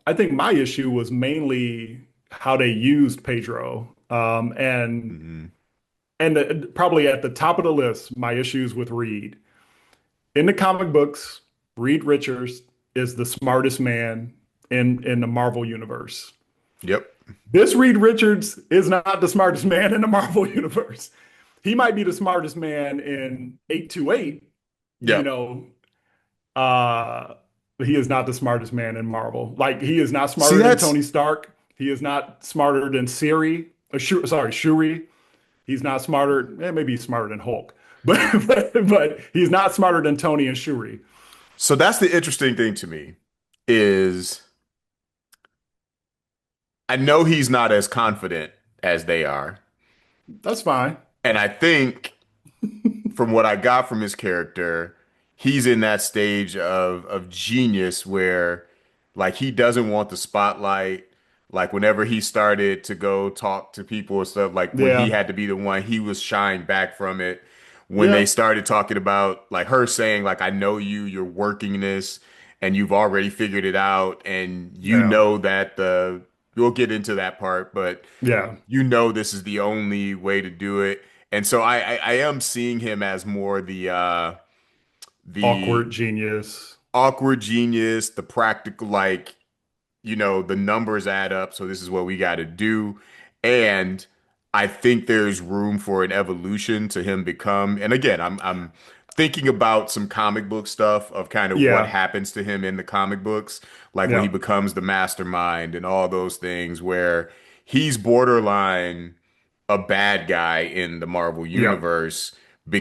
Speaker 1: I think my issue was mainly how they used Pedro.
Speaker 2: Hmm.
Speaker 1: Probably at the top of the list, my issues with Reed. In the comic books, Reed Richards is the smartest man in the Marvel universe.
Speaker 2: Yep.
Speaker 1: This Reed Richards is not the smartest man in the Marvel universe. He might be the smartest man in 828, you
Speaker 2: Yep.
Speaker 1: know, but he is not the smartest man in Marvel. Like he is not
Speaker 2: See,
Speaker 1: smarter than
Speaker 2: that's
Speaker 1: Tony Stark. He is not smarter than Siri. Sorry, Shuri. He's not smarter. Maybe he's smarter than Hulk, but, but he's not smarter than Tony and Shuri.
Speaker 2: so that's the interesting thing to me is I know he's not as confident as they are.
Speaker 1: That's fine.
Speaker 2: And I think from what I got from his character, he's in that stage of genius where like he doesn't want the spotlight. Like whenever he started to go talk to people and stuff, like when he
Speaker 1: Yeah,
Speaker 2: had to be the one, he was shying back from it. When they
Speaker 1: yeah,
Speaker 2: started talking about like her saying, like, I know you, you're working this and you've already figured it out, and you
Speaker 1: yeah,
Speaker 2: know that the we'll get into that part, but
Speaker 1: yeah.
Speaker 2: you know this is the only way to do it. And so I am seeing him as more the
Speaker 1: Awkward genius.
Speaker 2: awkward genius, the practical, like, the numbers add up, so this is what we got to do. And I think there's room for an evolution to him become. And again, I'm thinking about some comic book stuff of kind of what
Speaker 1: Yeah,
Speaker 2: happens to him in the comic books, like when he
Speaker 1: yeah,
Speaker 2: becomes the mastermind and all those things where he's borderline a bad guy in the Marvel
Speaker 1: yeah,
Speaker 2: universe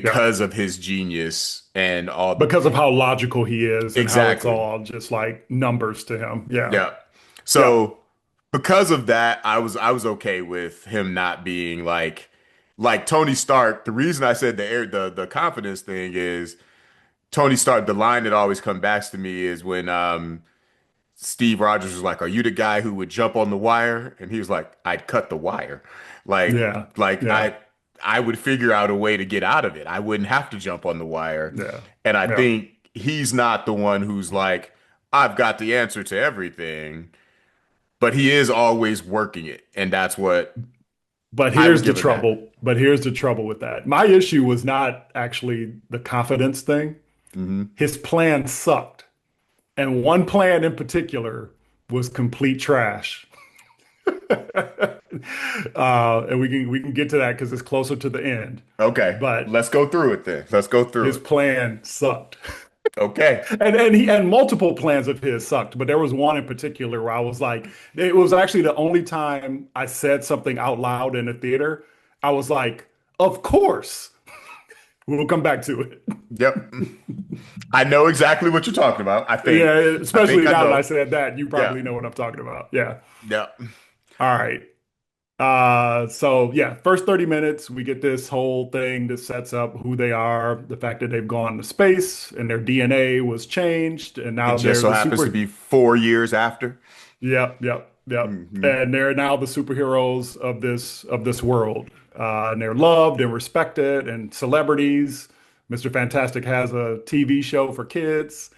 Speaker 1: yeah.
Speaker 2: because of his genius and all the
Speaker 1: Because of how logical he is and how it's
Speaker 2: exactly.
Speaker 1: all just like numbers to him. Yeah,
Speaker 2: Yeah.
Speaker 1: yeah,
Speaker 2: So because of that, I was okay with him not being like Tony Stark. The reason I said the confidence thing is Tony Stark, the line that always comes back to me is when Steve Rogers was like, "Are you the guy who would jump on the wire?" And he was like, "I'd cut the wire." Like
Speaker 1: yeah,
Speaker 2: like
Speaker 1: yeah,
Speaker 2: I would figure out a way to get out of it. I wouldn't have to jump on the wire.
Speaker 1: yeah,
Speaker 2: And I
Speaker 1: yeah.
Speaker 2: think he's not the one who's like, "I've got the answer to everything." But he is always working it, and that's what
Speaker 1: But
Speaker 2: I would
Speaker 1: here's the
Speaker 2: give it that.
Speaker 1: trouble. But here's the trouble with that. My issue was not actually the confidence thing.
Speaker 2: Hmm.
Speaker 1: His plan sucked. And one plan in particular was complete trash. And we can get to that because it's closer to the end.
Speaker 2: Okay,
Speaker 1: But
Speaker 2: let's go through it then. Let's go through
Speaker 1: his
Speaker 2: it.
Speaker 1: plan sucked.
Speaker 2: Okay.
Speaker 1: And multiple plans of his sucked, but there was one in particular where I was like, it was actually the only time I said something out loud in a theater. I was like, of course. We'll come back to it.
Speaker 2: Yep. I know exactly what you're talking about.
Speaker 1: Yeah,
Speaker 2: I think
Speaker 1: especially
Speaker 2: I
Speaker 1: now that I
Speaker 2: know.
Speaker 1: said that, you
Speaker 2: Yeah.
Speaker 1: probably know what I'm talking about. Yeah.
Speaker 2: Yeah.
Speaker 1: All right. So yeah, first 30 minutes, we get this whole thing that sets up who they are, the fact that they've gone to space and their DNA was changed, and
Speaker 2: It
Speaker 1: now
Speaker 2: just
Speaker 1: they're
Speaker 2: so
Speaker 1: the
Speaker 2: happens to
Speaker 1: super.
Speaker 2: be 4 years after.
Speaker 1: Yep, yep, yep.
Speaker 2: Hmm.
Speaker 1: And they're now the superheroes of this world. And they're loved and respected and celebrities. Mr. Fantastic has a TV show for kids.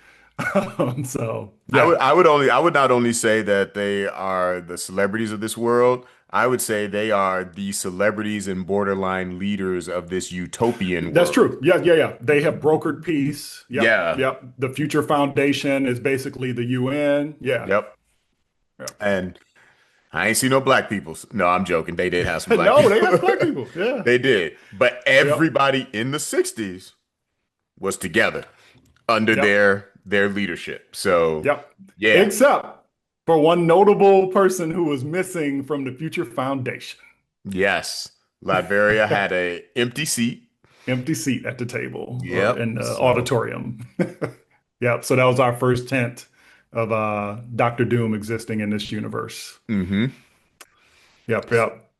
Speaker 1: So yeah,
Speaker 2: I would not only say that they are the celebrities of this world, I would say they are the celebrities and borderline leaders of this utopian
Speaker 1: that's
Speaker 2: world.
Speaker 1: true. Yeah, yeah, yeah. They have brokered peace. Yep,
Speaker 2: Yeah.
Speaker 1: yep. The Future Foundation is basically the UN. Yeah,
Speaker 2: Yep.
Speaker 1: yeah.
Speaker 2: And I ain't see no black people. No, I'm joking. They did have some black
Speaker 1: No, they
Speaker 2: people.
Speaker 1: have black people. Yeah.
Speaker 2: They did. But
Speaker 1: Yep,
Speaker 2: everybody in the 60s was together under
Speaker 1: yep,
Speaker 2: their leadership. So,
Speaker 1: yep.
Speaker 2: yeah.
Speaker 1: Except for one notable person who was missing from the Future Foundation.
Speaker 2: Yes. Latveria had a empty seat.
Speaker 1: Empty seat at the table or
Speaker 2: Yep.
Speaker 1: in the
Speaker 2: So,
Speaker 1: auditorium. Yep. So that was our first hint of Doctor Doom existing in this universe.
Speaker 2: hmm
Speaker 1: Yep. Yep.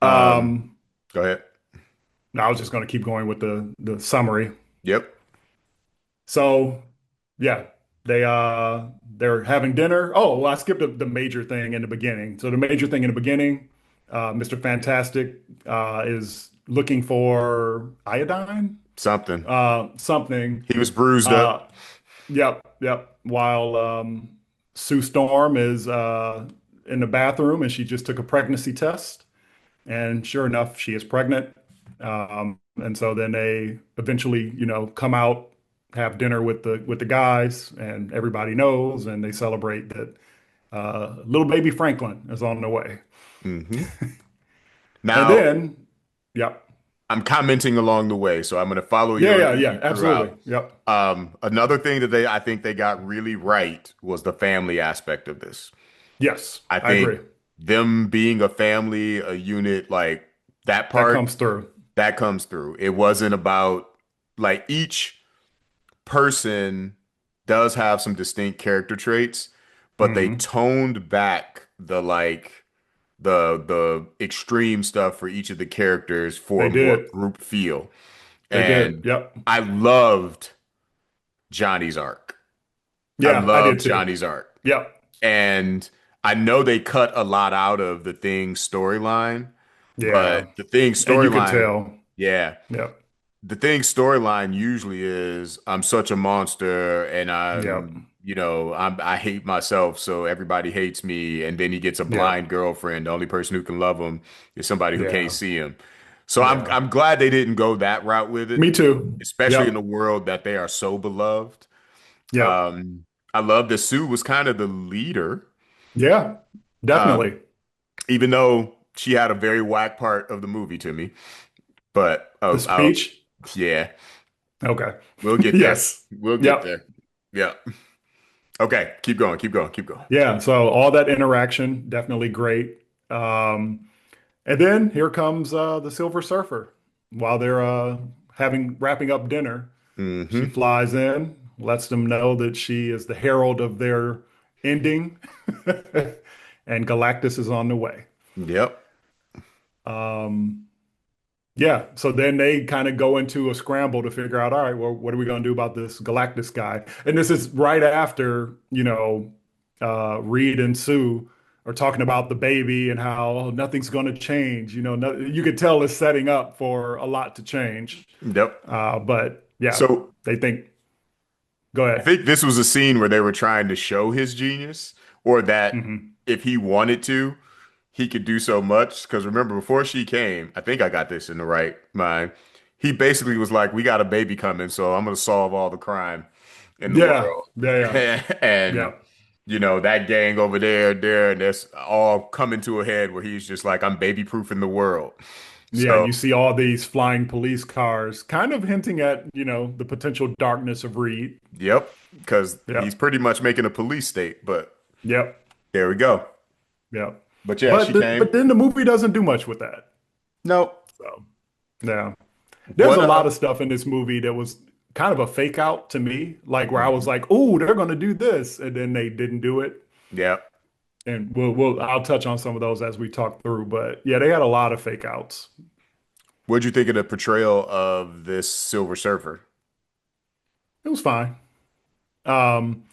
Speaker 2: um,
Speaker 1: Um,
Speaker 2: go ahead.
Speaker 1: I was just going to keep going with the summary.
Speaker 2: Yep.
Speaker 1: So, yeah, they're having dinner. Oh, well, I skipped the major thing in the beginning. So the major thing in the beginning, Mr. Fantastic is looking for iodine,
Speaker 2: Something.
Speaker 1: something.
Speaker 2: He was bruised up.
Speaker 1: Uh, yep, yep. While Sue Storm is in the bathroom and she just took a pregnancy test, and sure enough, she is pregnant. And so then they eventually, come out, have dinner with the guys, and everybody knows, and they celebrate that little baby Franklin is on the way.
Speaker 2: hmm
Speaker 1: And
Speaker 2: Now,
Speaker 1: then, yep,
Speaker 2: I'm commenting along the way, so I'm going to follow
Speaker 1: yeah,
Speaker 2: your
Speaker 1: yeah, yeah,
Speaker 2: lead
Speaker 1: absolutely,
Speaker 2: throughout.
Speaker 1: yep,
Speaker 2: Another thing that I think they got really right was the family aspect of this.
Speaker 1: yes,
Speaker 2: I
Speaker 1: I agree.
Speaker 2: think them being a family, a unit, like that
Speaker 1: That
Speaker 2: part,
Speaker 1: comes through.
Speaker 2: that comes through. It wasn't about like each person does have some distinct character traits, but they
Speaker 1: Hmm.
Speaker 2: toned back the extreme stuff for each of the characters for
Speaker 1: They
Speaker 2: a more
Speaker 1: did,
Speaker 2: group feel.
Speaker 1: they did,
Speaker 2: And
Speaker 1: yep,
Speaker 2: I loved Johnny's arc. I
Speaker 1: yeah, I did
Speaker 2: loved
Speaker 1: too,
Speaker 2: Johnny's arc.
Speaker 1: yep,
Speaker 2: And I know they cut a lot out of the Thing storyline,
Speaker 1: yeah,
Speaker 2: but the Thing
Speaker 1: and you could
Speaker 2: storyline,
Speaker 1: tell,
Speaker 2: yeah,
Speaker 1: yep,
Speaker 2: the Thing storyline usually is I'm such a monster and
Speaker 1: yep,
Speaker 2: I hate myself, so everybody hates me. And then he gets a
Speaker 1: yep,
Speaker 2: blind girlfriend. The only person who can love him is somebody who can't
Speaker 1: yeah,
Speaker 2: see him. So I'm
Speaker 1: yeah.
Speaker 2: I'm glad they didn't go that route with it,
Speaker 1: Me too.
Speaker 2: especially in a
Speaker 1: Yep.
Speaker 2: world that they are so beloved.
Speaker 1: Yep.
Speaker 2: Um, I love that Sue was kind of the leader,
Speaker 1: Yeah.
Speaker 2: um,
Speaker 1: Definitely.
Speaker 2: even though she had a very whack part of the movie to me. But
Speaker 1: The speech.
Speaker 2: yeah,
Speaker 1: Okay.
Speaker 2: we'll get there.
Speaker 1: Yes.
Speaker 2: We'll get
Speaker 1: Yep.
Speaker 2: there. Yeah. Okay, keep going, keep going, keep going.
Speaker 1: Yeah. So all that interaction, definitely great. Um, and then here comes the Silver Surfer while they're having wrapping up dinner. She
Speaker 2: hmm
Speaker 1: flies in, lets them know that she is the herald of their ending, and Galactus is on the way.
Speaker 2: Yep.
Speaker 1: Um, Yeah, so then they kind of go into a scramble to figure out, all right, well, what are we going to do about this Galactus guy? And this is right after, Reed and Sue are talking about the baby and how nothing's going to change. You could tell it's setting up for a lot to change.
Speaker 2: Yep.
Speaker 1: But yeah,
Speaker 2: So
Speaker 1: they think, go
Speaker 2: I
Speaker 1: ahead.
Speaker 2: think this was a scene where they were trying to show his genius, or that
Speaker 1: Hmm.
Speaker 2: if he wanted to, he could do so much. Because remember, before she came, I think I got this in the right mind. He basically was like, "We got a baby coming, so I'm going to solve all the crime in the
Speaker 1: Yeah,
Speaker 2: world."
Speaker 1: yeah, yeah,
Speaker 2: And
Speaker 1: yeah.
Speaker 2: that gang over there, and that's all coming to a head where he's just like, "I'm baby proofing the world."
Speaker 1: Yeah, and
Speaker 2: So,
Speaker 1: you see all these flying police cars, kind of hinting at, the potential darkness of Reed.
Speaker 2: yep, because he's
Speaker 1: Yep.
Speaker 2: pretty much making a police state. But
Speaker 1: Yep.
Speaker 2: there we go.
Speaker 1: Yeah.
Speaker 2: But yeah,
Speaker 1: But
Speaker 2: she
Speaker 1: the, but
Speaker 2: came.
Speaker 1: then the movie doesn't do much with that.
Speaker 2: No.
Speaker 1: So, yeah. There's
Speaker 2: What
Speaker 1: a lot of stuff in this movie that was kind of a fake out to me, like where I was
Speaker 2: Mhm.
Speaker 1: like, "Oh, they're going to do this," and then they didn't do it.
Speaker 2: Yeah.
Speaker 1: And I'll touch on some of those as we talk through, but yeah, they had a lot of fake outs.
Speaker 2: What'd you think of the portrayal of this Silver Surfer?
Speaker 1: It was fine. Um,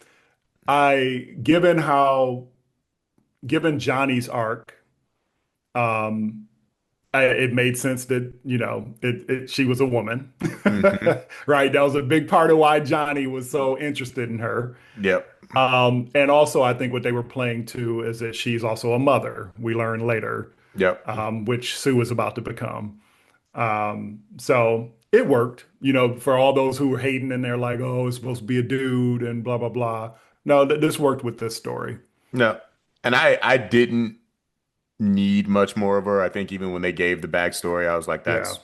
Speaker 1: given Johnny's arc, um, it made sense that she was a woman,
Speaker 2: hmm
Speaker 1: right? That was a big part of why Johnny was so interested in her.
Speaker 2: Yep.
Speaker 1: And also, I think what they were playing to is that she's also a mother. We learn later,
Speaker 2: Yep.
Speaker 1: which Sue is about to become. So it worked, for all those who were hating and they're like, "Oh, it's supposed to be a dude," and blah blah blah. No, this worked with this story.
Speaker 2: No. And I didn't need much more of her. I think even when they gave the backstory, I was like,
Speaker 1: Yeah.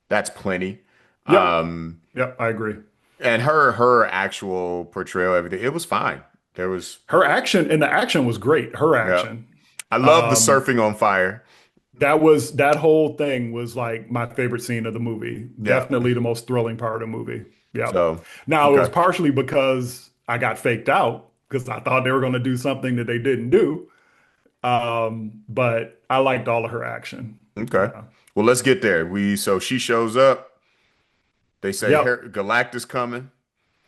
Speaker 2: that's plenty.
Speaker 1: Yep.
Speaker 2: Um,
Speaker 1: Yep. I agree.
Speaker 2: and her actual portrayal, everything, it was fine. There was,
Speaker 1: Her action and the action was great. Her
Speaker 2: yeah.
Speaker 1: action.
Speaker 2: I love the
Speaker 1: Um,
Speaker 2: surfing on fire.
Speaker 1: that whole thing was like my favorite scene of the movie.
Speaker 2: Yeah.
Speaker 1: Definitely the most thrilling part of the movie. Yep.
Speaker 2: So,
Speaker 1: Now it was
Speaker 2: okay.
Speaker 1: partially because I got faked out because I thought they were going to do something that they didn't do. But I liked all of her action.
Speaker 2: Okay.
Speaker 1: Yeah.
Speaker 2: Well, let's get there. So she shows up. They say
Speaker 1: Yep.
Speaker 2: Galactus coming.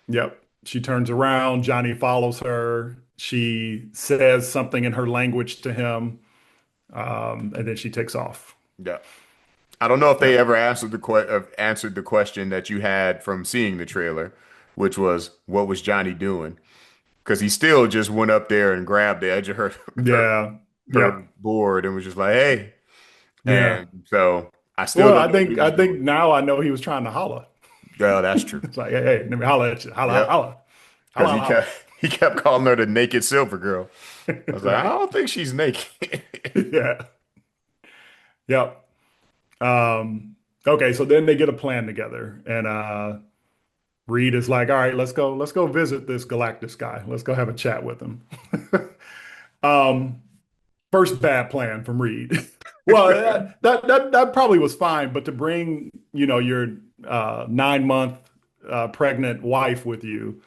Speaker 1: Yep. She turns around. Johnny follows her. She says something in her language to him, and then she takes off.
Speaker 2: Yeah. I don't know if they
Speaker 1: Yep.
Speaker 2: ever answered the question that you had from seeing the trailer, which was what was Johnny doing? Because he still just went up there and grabbed the edge of her
Speaker 1: Yeah.
Speaker 2: her
Speaker 1: Yep.
Speaker 2: board and was just like, "Hey."
Speaker 1: Yeah.
Speaker 2: And so I still
Speaker 1: Well,
Speaker 2: don't
Speaker 1: I
Speaker 2: know what he
Speaker 1: think
Speaker 2: was
Speaker 1: I think
Speaker 2: doing.
Speaker 1: now I know he was trying to holler.
Speaker 2: Yeah, that's true.
Speaker 1: It's like, hey, hey, let me holler at you. Holla,
Speaker 2: Yep.
Speaker 1: holla,
Speaker 2: Because
Speaker 1: holla, holla.
Speaker 2: he kept calling her the naked silver girl. I was like, I
Speaker 1: Right.
Speaker 2: don't think she's naked.
Speaker 1: Yeah. Yep. Okay, so then they get a plan together, and Reed is like, all right, let's go visit this Galactus guy. Let's go have a chat with him. Um, First bad plan from Reed. Well, that probably was fine, but to bring, your 9 month pregnant wife with you,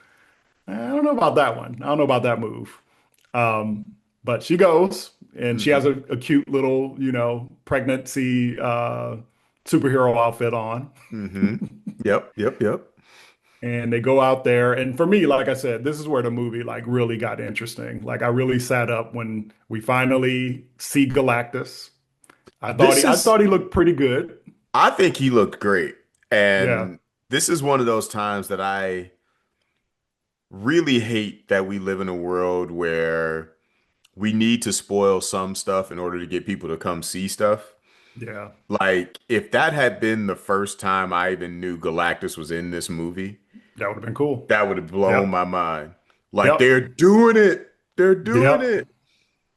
Speaker 1: I don't know about that one. I don't know about that move. Um, but she goes and she has
Speaker 2: Hmm.
Speaker 1: a cute little, pregnancy superhero outfit on.
Speaker 2: Hmm. Yep, yep, yep.
Speaker 1: And they go out there. And for me, like I said, this is where the movie like really got interesting. Like I really sat up when we finally see Galactus.
Speaker 2: This
Speaker 1: I
Speaker 2: is
Speaker 1: thought he looked pretty good.
Speaker 2: I think he looked great.
Speaker 1: Yeah.
Speaker 2: And this is one of those times that I really hate that we live in a world where we need to spoil some stuff in order to get people to come see stuff.
Speaker 1: Yeah.
Speaker 2: Like, if that had been the first time I even knew Galactus was in this movie,
Speaker 1: That would have been cool.
Speaker 2: that would have blown
Speaker 1: Yep.
Speaker 2: my mind. Like,
Speaker 1: Yep.
Speaker 2: they're doing it. They're doing
Speaker 1: Yep.
Speaker 2: it.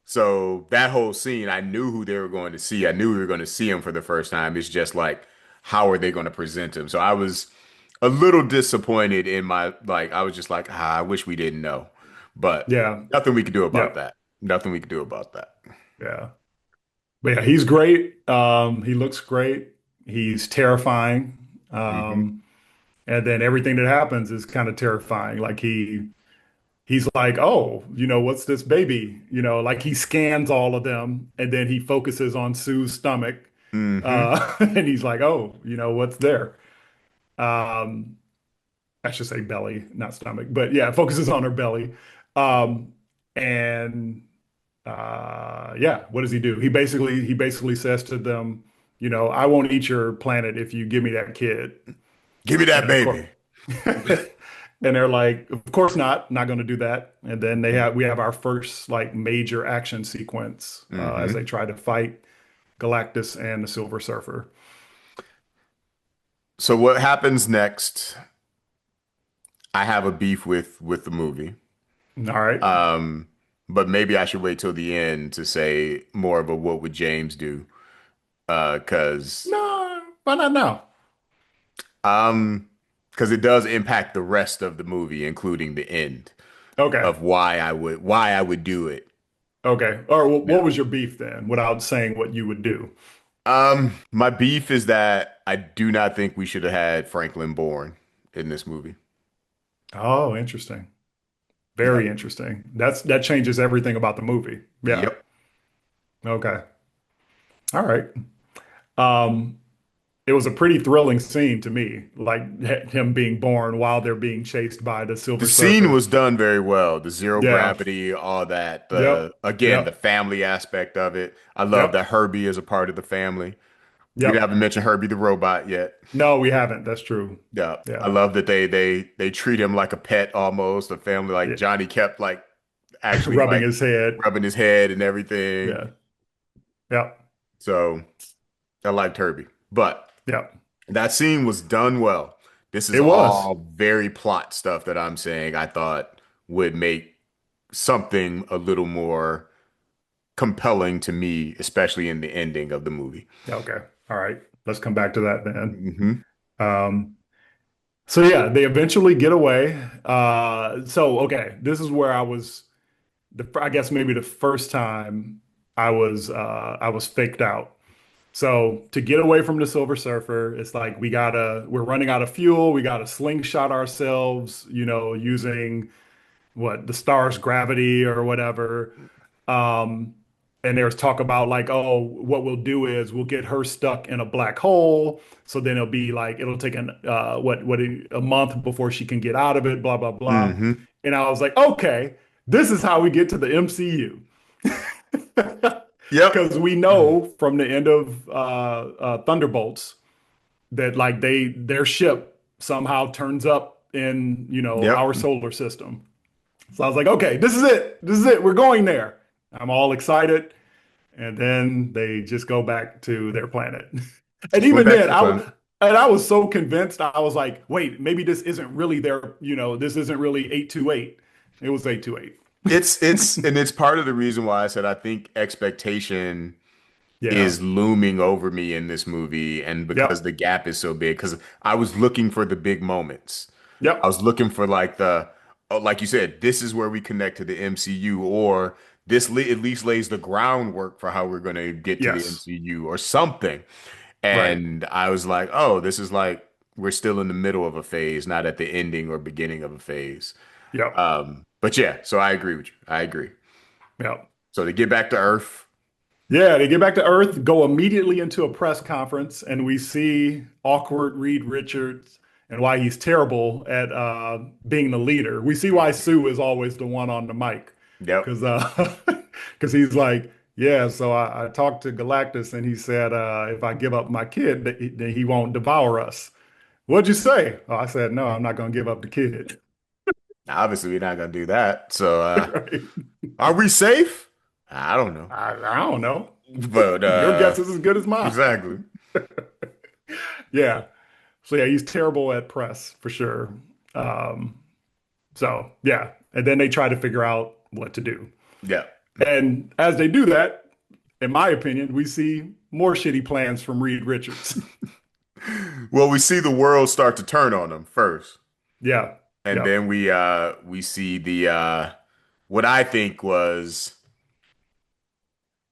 Speaker 2: So that whole scene, I knew who they were going to see. I knew we were going to see him for the first time. It's just like, how are they going to present him? So I was a little disappointed in I was just like, I wish we didn't know. But
Speaker 1: Yeah.
Speaker 2: nothing we could do about
Speaker 1: Yep.
Speaker 2: that. Nothing we could do about that.
Speaker 1: Yeah. But yeah, he's great. He looks great. He's terrifying.
Speaker 2: Hmm.
Speaker 1: And then everything that happens is kind of terrifying. Like he's like, oh, what's this baby? Like he scans all of them and then he focuses on Sue's stomach.
Speaker 2: Hmm.
Speaker 1: And he's like, oh, what's there? Um, I should say belly, not stomach, but yeah, focuses on her belly. Um, and yeah, what does he do? He basically says to them, I won't eat your planet if you give me that kid.
Speaker 2: Give me that
Speaker 1: And of course,
Speaker 2: baby.
Speaker 1: and they're like, of course not going to do that. And then we have our first like major action sequence as
Speaker 2: Hmm.
Speaker 1: they try to fight Galactus and the Silver Surfer.
Speaker 2: So what happens next? I have a beef with the movie.
Speaker 1: All right.
Speaker 2: Um, but maybe I should wait till the end to say more of a what would James do? Because
Speaker 1: No, why not now?
Speaker 2: um, because it does impact the rest of the movie, including the end
Speaker 1: Okay.
Speaker 2: of why I would do it.
Speaker 1: Okay. Or what
Speaker 2: Yeah.
Speaker 1: was your beef then, without saying what you would do?
Speaker 2: My beef is that I do not think we should have had Franklin born in this movie.
Speaker 1: Oh, interesting.
Speaker 2: Yep.
Speaker 1: Very interesting. That changes everything about the movie. Yeah.
Speaker 2: Yep.
Speaker 1: Okay. All right. Um, it was a pretty thrilling scene to me, like him being born while they're being chased by the
Speaker 2: The
Speaker 1: Silver
Speaker 2: scene
Speaker 1: Surfer.
Speaker 2: was done very well. The zero
Speaker 1: Yeah.
Speaker 2: gravity, all that.
Speaker 1: Yep.
Speaker 2: The
Speaker 1: Yep.
Speaker 2: family aspect of it. I love
Speaker 1: Yep.
Speaker 2: that Herbie is a part of the family. We
Speaker 1: Yep.
Speaker 2: haven't mentioned Herbie the robot yet.
Speaker 1: No, we haven't. That's true.
Speaker 2: Yeah, I
Speaker 1: Yeah.
Speaker 2: love that they treat him like a pet almost. The family, like
Speaker 1: Yeah.
Speaker 2: Johnny kept like actually
Speaker 1: Rubbing
Speaker 2: like
Speaker 1: his head.
Speaker 2: rubbing his head and everything.
Speaker 1: Yeah. Yep.
Speaker 2: So I liked Herbie, but
Speaker 1: Yep.
Speaker 2: that scene was done well. This is
Speaker 1: It was.
Speaker 2: all very plot stuff that I'm saying I thought would make something a little more compelling to me, especially in the ending of the movie.
Speaker 1: Okay. All right. Let's come back to that then.
Speaker 2: Hmm.
Speaker 1: Um, So yeah, they eventually get away. So okay, this is where I guess maybe the first time I was faked out. So to get away from the Silver Surfer, it's like we're running out of fuel. We gotta slingshot ourselves, using the star's gravity or whatever. Um, and there's talk about like, oh, what we'll do is we'll get her stuck in a black hole. So then it'll take a month before she can get out of it, blah, blah, blah.
Speaker 2: Hmm.
Speaker 1: And I was like, okay, this is how we get to the MCU.
Speaker 2: Yep.
Speaker 1: Because we know from the end of Thunderbolts that like their ship somehow turns up in,
Speaker 2: Yep.
Speaker 1: our solar system. So I was like, okay, this is it. This is it. We're going there. I'm all excited. And then they just go back to their planet. And
Speaker 2: Just went
Speaker 1: even
Speaker 2: back to
Speaker 1: then,
Speaker 2: the planet.
Speaker 1: I was so convinced. I was like, wait, maybe this isn't really this isn't really 828. It was 828.
Speaker 2: It's part of the reason why I said I think expectation
Speaker 1: Yeah.
Speaker 2: is looming over me in this movie, and because
Speaker 1: Yep.
Speaker 2: the gap is so big, because I was looking for the big moments. I
Speaker 1: Yep.
Speaker 2: was looking for like like you said, this is where we connect to the MCU, or at least lays the groundwork for how we're going to get to the
Speaker 1: Yes.
Speaker 2: MCU or something.
Speaker 1: Right.
Speaker 2: And I was like, oh, this is like we're still in the middle of a phase, not at the ending or beginning of a phase.
Speaker 1: Yep.
Speaker 2: But yeah, so I agree with you. I agree.
Speaker 1: Yep.
Speaker 2: So to get back to Earth,
Speaker 1: Yeah, they get back to Earth, go immediately into a press conference, and we see awkward Reed Richards and why he's terrible at being the leader. We see why Sue is always the one on the mic,
Speaker 2: yep.
Speaker 1: because because he's like, yeah. So I talked to Galactus, and he said if I give up my kid, then he won't devour us. What'd you say? Oh, I said no, I'm not going to give up the kid.
Speaker 2: Obviously, we're not gonna do that. So,
Speaker 1: Right?
Speaker 2: are we safe? I don't know,
Speaker 1: I don't know.
Speaker 2: but
Speaker 1: Your guess is as good as mine.
Speaker 2: exactly.
Speaker 1: Yeah. So yeah, he's terrible at press for sure. Um, so yeah, and then they try to figure out what to do.
Speaker 2: Yeah.
Speaker 1: And as they do that, in my opinion, we see more shitty plans from Reed Richards.
Speaker 2: Well, we see the world start to turn on them first,
Speaker 1: Yeah.
Speaker 2: and
Speaker 1: Yep.
Speaker 2: then we see the what I think was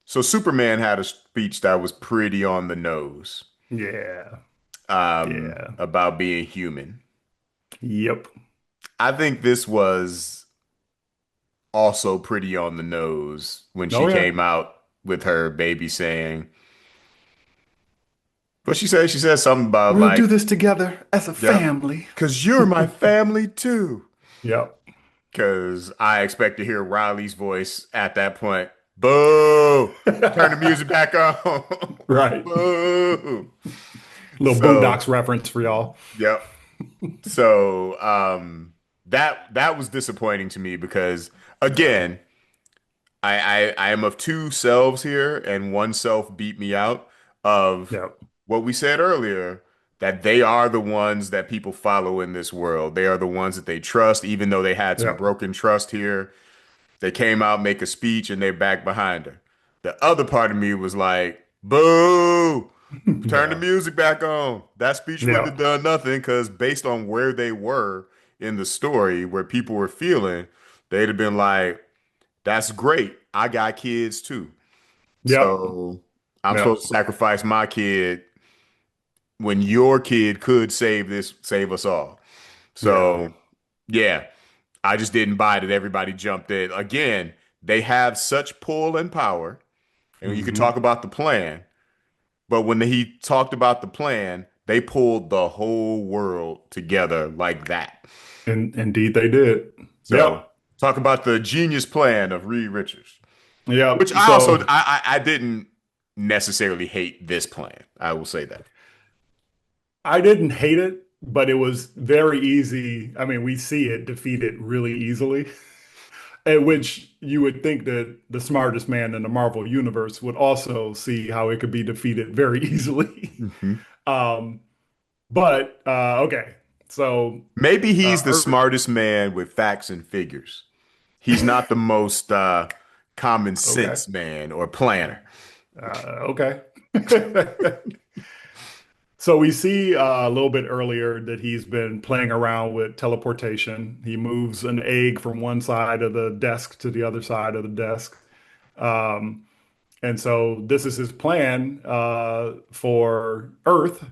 Speaker 2: so Superman had a speech that was pretty on the nose
Speaker 1: Yeah. Yeah.
Speaker 2: about being human.
Speaker 1: Yep.
Speaker 2: I think this was also pretty on the nose when she
Speaker 1: Oh yeah.
Speaker 2: came out with her baby saying, what she said? She said something about
Speaker 1: We'll
Speaker 2: like,
Speaker 1: do this together as a
Speaker 2: yep,
Speaker 1: family.
Speaker 2: because you're my family too.
Speaker 1: Yep.
Speaker 2: Because I expect to hear Riley's voice at that point. Boo! Turn the music back on.
Speaker 1: Right.
Speaker 2: Boo!
Speaker 1: Little
Speaker 2: So,
Speaker 1: Boondocks reference for y'all.
Speaker 2: yep. So, that was disappointing to me because again, I am of two selves here, and one self beat me out of
Speaker 1: Yep.
Speaker 2: what we said earlier, that they are the ones that people follow in this world. They are the ones that they trust, even though they had some
Speaker 1: Yep.
Speaker 2: broken trust here. They came out, make a speech, and they're back behind her. The other part of me was like, boo! Turn the
Speaker 1: Yeah.
Speaker 2: music back on. That speech wouldn't have
Speaker 1: Yep.
Speaker 2: done nothing because based on where they were in the story, where people were feeling, they'd have been like, that's great. I got kids too.
Speaker 1: Yep.
Speaker 2: So I'm
Speaker 1: Yep.
Speaker 2: supposed to sacrifice my kid when your kid could save us all.
Speaker 1: Yeah.
Speaker 2: So yeah, I just didn't buy that everybody jumped in. Again, they have such pull and power, and you could
Speaker 1: Hmm.
Speaker 2: talk about the plan, but when he talked about the plan, they pulled the whole world together like that.
Speaker 1: And indeed they did.
Speaker 2: So
Speaker 1: Yep.
Speaker 2: talk about the genius plan of Reed Richards, which
Speaker 1: Yep.
Speaker 2: I also
Speaker 1: So
Speaker 2: I didn't necessarily hate this plan. I will say that.
Speaker 1: I didn't hate it, but it was very easy. I mean, we see it defeated really easily, at which you would think that the smartest man in the Marvel universe would also see how it could be defeated very easily.
Speaker 2: Mhm.
Speaker 1: Um, but okay, so
Speaker 2: Maybe he's the
Speaker 1: Earth,
Speaker 2: smartest man with facts and figures. He's not the most common
Speaker 1: okay,
Speaker 2: sense man or planner.
Speaker 1: okay. So we see a little bit earlier that he's been playing around with teleportation. He moves an egg from one side of the desk to the other side of the desk. Um, and so this is his plan for Earth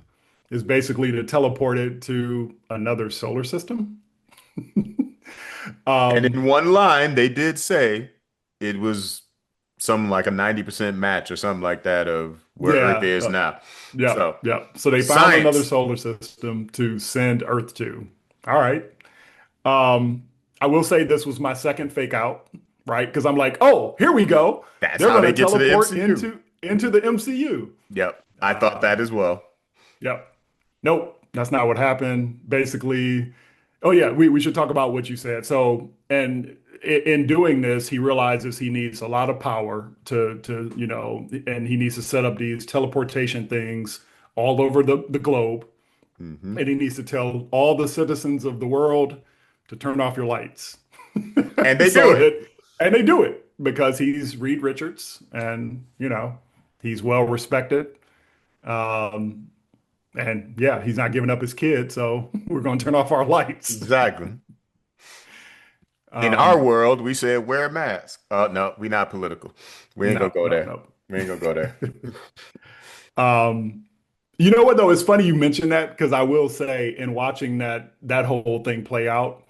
Speaker 1: is basically to teleport it to another solar system.
Speaker 2: And
Speaker 1: Um,
Speaker 2: in one line, they did say it was something like a 90% match or something like that of where Earth
Speaker 1: yeah,
Speaker 2: is now.
Speaker 1: yeah,
Speaker 2: So,
Speaker 1: yeah. So they found another
Speaker 2: science.
Speaker 1: solar system to send Earth to. All right. Um, I will say this was my second fake out, right? Because I'm like, oh, here we go.
Speaker 2: That's
Speaker 1: They're
Speaker 2: how
Speaker 1: going
Speaker 2: they
Speaker 1: to
Speaker 2: get to the
Speaker 1: teleport
Speaker 2: MCU.
Speaker 1: into the MCU.
Speaker 2: Yep. I thought that as well.
Speaker 1: Yep. Nope, that's not what happened. Basically, oh yeah, we should talk about what you said. So, and in doing this, he realizes he needs a lot of power to and he needs to set up these teleportation things all over the globe,
Speaker 2: Hmm.
Speaker 1: and he needs to tell all the citizens of the world to turn off your lights.
Speaker 2: And they do
Speaker 1: So
Speaker 2: it.
Speaker 1: it, and they do it because he's Reed Richards, and he's well respected. Um, and yeah, he's not giving up his kid, so we're going to turn off our lights.
Speaker 2: Exactly. In our
Speaker 1: Um,
Speaker 2: world, we said wear a mask. No, we not political. We ain't gonna
Speaker 1: no,
Speaker 2: go
Speaker 1: no,
Speaker 2: there.
Speaker 1: no.
Speaker 2: We ain't gonna go there.
Speaker 1: Um, you know what though? It's funny you mentioned that because I will say, in watching that whole thing play out,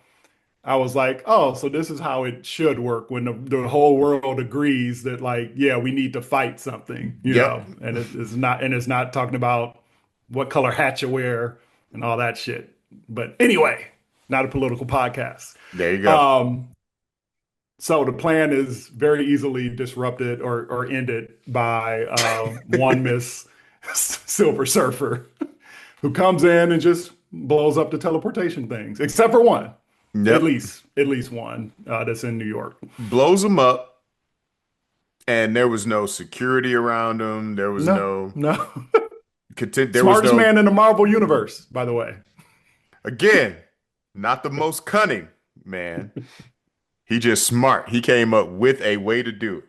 Speaker 1: I was like, oh, so this is how it should work when the whole world agrees that like, yeah, we need to fight something,
Speaker 2: Yep.
Speaker 1: and it's not talking about what color hat you wear and all that shit. But anyway, not a political podcast.
Speaker 2: There you go.
Speaker 1: Um, So the plan is very easily disrupted or ended by one Miss Silver Surfer, who comes in and just blows up the teleportation things, except for one,
Speaker 2: Yep.
Speaker 1: at least one that's in New York.
Speaker 2: Blows them up, and there was no security around him. There was
Speaker 1: No,
Speaker 2: no
Speaker 1: no,
Speaker 2: content. There was
Speaker 1: smartest
Speaker 2: no,
Speaker 1: man in the Marvel universe, by the way.
Speaker 2: again, not the most cunning man. He just smart. He came up with a way to do it.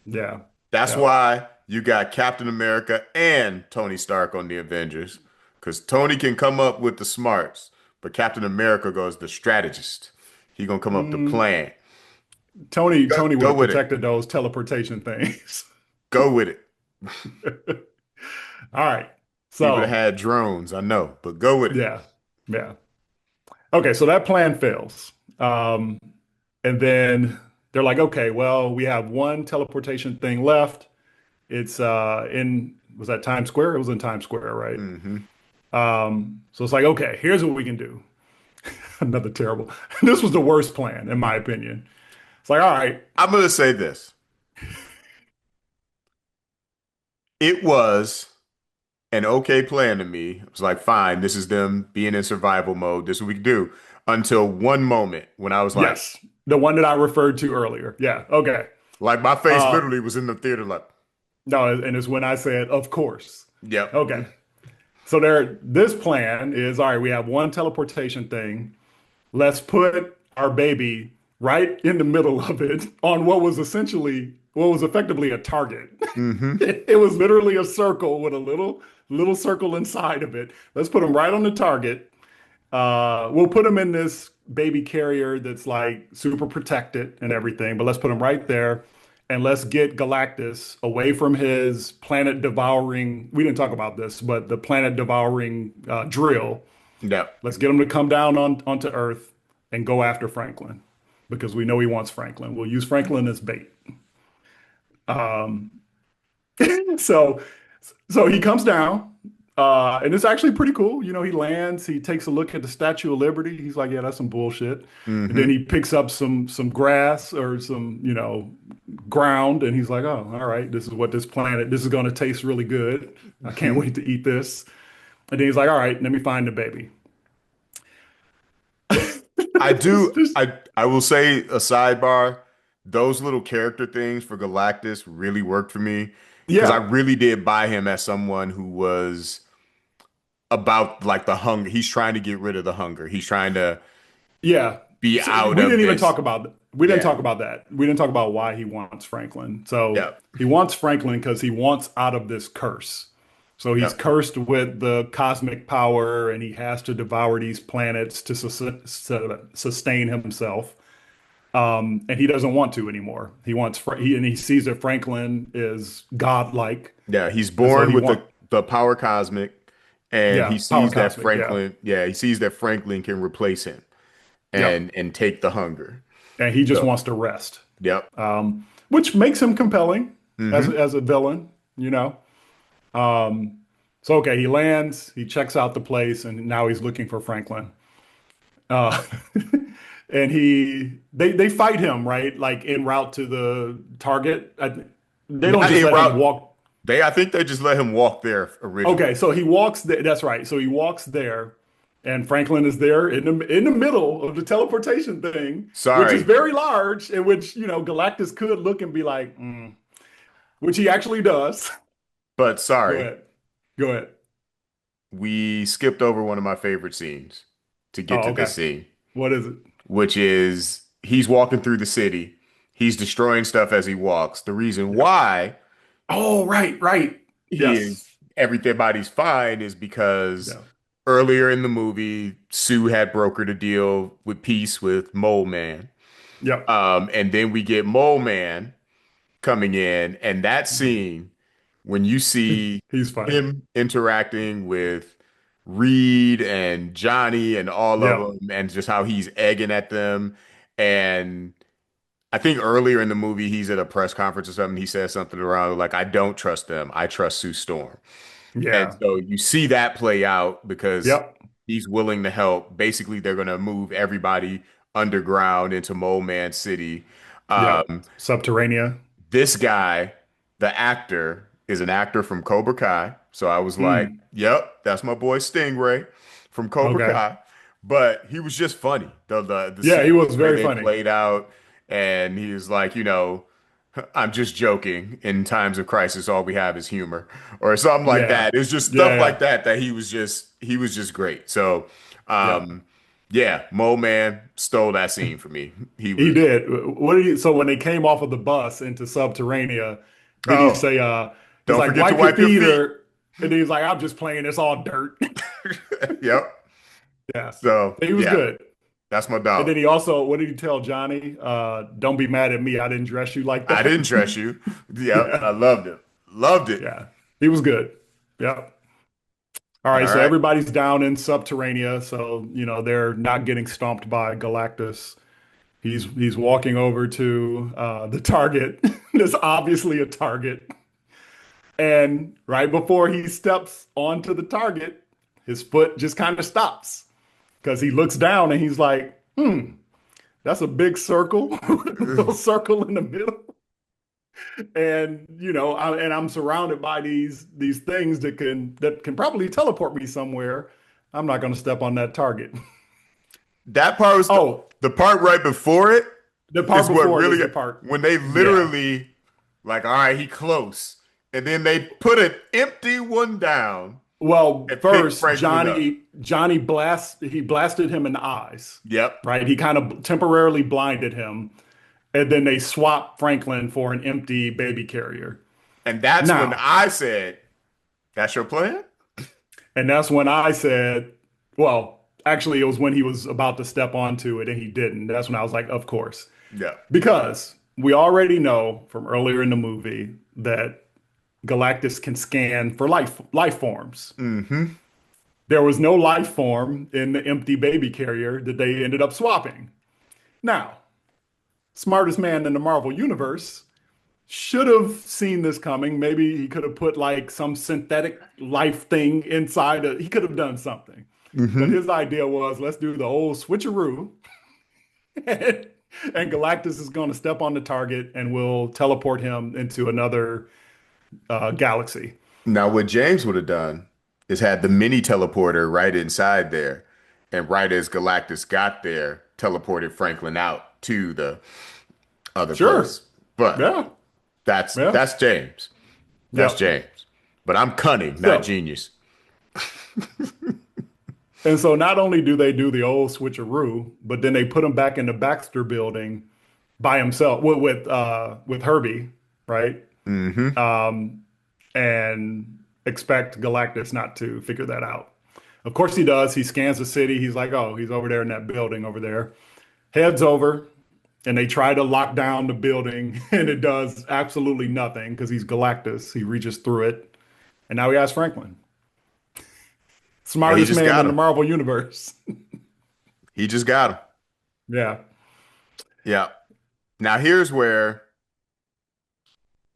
Speaker 1: Yeah,
Speaker 2: That's
Speaker 1: yeah.
Speaker 2: why you got Captain America and Tony Stark on the Avengers, because Tony can come up with the smarts, but Captain America goes the strategist. He gonna come up with the
Speaker 1: Mm,
Speaker 2: plan.
Speaker 1: Tony would
Speaker 2: Go
Speaker 1: have
Speaker 2: with it.
Speaker 1: protected those teleportation things.
Speaker 2: Go with it.
Speaker 1: All right,
Speaker 2: He would have
Speaker 1: so
Speaker 2: had drones, I know, but go with it.
Speaker 1: yeah, yeah. Okay, so that plan fails. Um, and then they're like, okay, well, we have one teleportation thing left. It's was that Times Square? It was in Times Square, right?
Speaker 2: Hmm.
Speaker 1: So it's like, okay, here's what we can do. Another terrible. This was the worst plan, in my opinion. It's like, all right,
Speaker 2: I'm gonna say this. It was an okay plan to me. It was like, fine, this is them being in survival mode. This is what we can do. Until one moment when I was
Speaker 1: yes, the one that I referred to earlier. Yeah, okay.
Speaker 2: like my face
Speaker 1: Uh,
Speaker 2: literally was in the theater, like,
Speaker 1: no, and it's when I said, of course.
Speaker 2: yep.
Speaker 1: Okay. So this plan is, all right, we have one teleportation thing. Let's put our baby right in the middle of it on what was effectively a target.
Speaker 2: Hmm.
Speaker 1: It was literally a circle with a little circle inside of it. Let's put him right on the target. We'll put him in this baby carrier that's like super protected and everything, but let's put him right there, and let's get Galactus away from his planet devouring. We didn't talk about this, but the planet devouring drill.
Speaker 2: Yep.
Speaker 1: Let's get him to come down onto Earth and go after Franklin because we know he wants Franklin. We'll use Franklin as bait. Um, so he comes down, and it's actually pretty cool. He lands, he takes a look at the Statue of Liberty. He's like, yeah, that's some bullshit. And then
Speaker 2: Hmm.
Speaker 1: he picks up some grass or some, ground, and he's like, oh, all right, this is going to taste really good. I can't
Speaker 2: Hmm.
Speaker 1: wait to eat this. And then he's like, all right, let me find the baby.
Speaker 2: I
Speaker 1: Just,
Speaker 2: do.
Speaker 1: just,
Speaker 2: I will say a sidebar. Those little character things for Galactus really worked for me because I
Speaker 1: yeah,
Speaker 2: really did buy him as someone who was about like the hunger. He's trying to get rid of the hunger. He's trying to
Speaker 1: yeah.
Speaker 2: be
Speaker 1: So
Speaker 2: out
Speaker 1: we
Speaker 2: of
Speaker 1: didn't even
Speaker 2: this.
Speaker 1: talk about we didn't
Speaker 2: Yeah.
Speaker 1: talk about that. We didn't talk about why he wants Franklin. So
Speaker 2: Yeah.
Speaker 1: he wants Franklin because he wants out of this curse. So he's
Speaker 2: Yep.
Speaker 1: cursed with the cosmic power, and he has to devour these planets to sustain himself. And he doesn't want to anymore. He wants and he sees that Franklin is godlike,
Speaker 2: Yeah, he's
Speaker 1: and so
Speaker 2: born
Speaker 1: he
Speaker 2: with
Speaker 1: want
Speaker 2: the power cosmic, and
Speaker 1: yeah, power cosmic, yeah,
Speaker 2: He sees that Franklin can replace him
Speaker 1: yep.
Speaker 2: and take the hunger.
Speaker 1: And he just
Speaker 2: So,
Speaker 1: wants to rest,
Speaker 2: yep.
Speaker 1: which makes him compelling
Speaker 2: Hmm.
Speaker 1: as a villain, you know. Um, so okay, he lands, he checks out the place, and now he's looking for Franklin. Uh, and they fight him, right? Like en route to the target. They don't
Speaker 2: Not
Speaker 1: just
Speaker 2: en
Speaker 1: let him
Speaker 2: route.
Speaker 1: walk.
Speaker 2: I think they just let him walk there originally.
Speaker 1: Okay, so he walks there. That's right. So he walks there, and Franklin is there in the middle of the teleportation thing, which is
Speaker 2: Sorry,
Speaker 1: very large, and which, Galactus could look and be like, which he actually does.
Speaker 2: but
Speaker 1: Go
Speaker 2: sorry.
Speaker 1: ahead. Go ahead.
Speaker 2: We skipped over one of my favorite scenes to get
Speaker 1: Oh,
Speaker 2: to
Speaker 1: okay.
Speaker 2: this scene,
Speaker 1: What is it?
Speaker 2: which is he's walking through the city. He's destroying stuff as he walks. The reason
Speaker 1: Yep.
Speaker 2: why
Speaker 1: Oh, right, right.
Speaker 2: he is
Speaker 1: Yes.
Speaker 2: everybody's fine is because
Speaker 1: Yeah.
Speaker 2: earlier in the movie, Sue had brokered a deal with peace with Mole Man.
Speaker 1: Yep.
Speaker 2: And then we get Mole Man coming in, and that scene when you see
Speaker 1: He's funny.
Speaker 2: him interacting with Reed and Johnny and all of
Speaker 1: Yep.
Speaker 2: them, and just how he's egging at them. And I think earlier in the movie, he's at a press conference or something. He says something around like, "I don't trust them. I trust Sue Storm." And
Speaker 1: Yeah.
Speaker 2: so you see that play out because
Speaker 1: Yep.
Speaker 2: he's willing to help. Basically, they're going to move everybody underground into Mole Man City.
Speaker 1: Yep.
Speaker 2: Um,
Speaker 1: Subterranea.
Speaker 2: this guy, the actor, is an actor from Cobra Kai. So I was like,
Speaker 1: Mm.
Speaker 2: yep, that's my boy Stingray from Cobra
Speaker 1: Okay.
Speaker 2: Kai. But he was just funny. The
Speaker 1: Yeah,
Speaker 2: scene
Speaker 1: he was
Speaker 2: where
Speaker 1: very
Speaker 2: they
Speaker 1: funny.
Speaker 2: played out, and he was like, I'm just joking. In times of crisis, all we have is humor, or something like
Speaker 1: Yeah.
Speaker 2: that. It's just
Speaker 1: Yeah,
Speaker 2: stuff like
Speaker 1: yeah.
Speaker 2: that that he was just great. So,
Speaker 1: Yep.
Speaker 2: um, yeah, Mo Man stole that scene for me. He
Speaker 1: He
Speaker 2: was
Speaker 1: did. What did he, so when they came off of the bus into Subterranea, did he
Speaker 2: oh,
Speaker 1: say he's
Speaker 2: don't
Speaker 1: like,
Speaker 2: forget to
Speaker 1: wipe your
Speaker 2: wipe your
Speaker 1: feet,
Speaker 2: feet.
Speaker 1: or and he's like, I'm just playing, it's all dirt.
Speaker 2: Yep.
Speaker 1: Yeah.
Speaker 2: So
Speaker 1: He was
Speaker 2: yeah,
Speaker 1: good.
Speaker 2: that's my
Speaker 1: And
Speaker 2: dog.
Speaker 1: then he also, what did he tell Johnny? Don't be mad at me. I didn't dress you like
Speaker 2: I
Speaker 1: that.
Speaker 2: didn't trust you. Yep, and
Speaker 1: Yeah.
Speaker 2: I loved it. Loved it.
Speaker 1: Yeah. He was good. Yep. All
Speaker 2: All
Speaker 1: right, so
Speaker 2: right.
Speaker 1: everybody's down in Subterranea, so they're not getting stomped by Galactus. He's walking over to the target. There's obviously a target, and right before he steps onto the target, his foot just kind of stops because he looks down and he's like, "That's a big circle, a little circle in the middle." And I'm surrounded by these things that can probably teleport me somewhere. I'm not going to step on that target.
Speaker 2: That part was
Speaker 1: Oh,
Speaker 2: the part right before it
Speaker 1: the part
Speaker 2: is what
Speaker 1: before it
Speaker 2: really
Speaker 1: is the
Speaker 2: got
Speaker 1: part.
Speaker 2: when they
Speaker 1: Yeah.
Speaker 2: literally like, all right, he close, and then they put an empty one down
Speaker 1: Well,
Speaker 2: and pick
Speaker 1: first
Speaker 2: Franklin up.
Speaker 1: Johnny blasted him in the eyes,
Speaker 2: Yep.
Speaker 1: right? He kind of temporarily blinded him, and then they swapped Franklin for an empty baby carrier.
Speaker 2: And that's when
Speaker 1: Now,
Speaker 2: I said, "That's your plan?"
Speaker 1: and that's when I said, well, actually, it was when he was about to step onto it and he didn't. That's when I was like, of course.
Speaker 2: Yeah.
Speaker 1: Because we already know from earlier in the movie that Galactus can scan for life forms.
Speaker 2: Mm-hmm.
Speaker 1: There was no life form in the empty baby carrier that they ended up swapping. Now, smartest man in the Marvel universe should have seen this coming. Maybe he could have put like some synthetic life thing inside. He could have done something. But
Speaker 2: Mm-hmm.
Speaker 1: his idea was, let's do the old switcheroo, and Galactus is going to step on the target and we'll teleport him into another galaxy.
Speaker 2: Now, what James would have done is had the mini teleporter right inside there, and right as Galactus got there, teleported Franklin out to the other
Speaker 1: Sure.
Speaker 2: place. But
Speaker 1: Yeah.
Speaker 2: that's
Speaker 1: Yeah.
Speaker 2: that's James. That's
Speaker 1: Yep.
Speaker 2: James. But I'm cunning, not
Speaker 1: So,
Speaker 2: genius.
Speaker 1: and so not only do they do the old switcheroo, but then they put him back in the Baxter building by himself with Herbie, right?
Speaker 2: Hmm.
Speaker 1: And expect Galactus not to figure that out. Of course he does. He scans the city. He's like, oh, he's over there in that building over there. Heads over, and they try to lock down the building, and it does absolutely nothing because he's Galactus. He reaches through it, and now he has Franklin,
Speaker 2: And he
Speaker 1: smartest
Speaker 2: just
Speaker 1: man
Speaker 2: got
Speaker 1: in the
Speaker 2: him.
Speaker 1: Marvel universe.
Speaker 2: He just got him.
Speaker 1: Yeah.
Speaker 2: Yeah. Now here's where,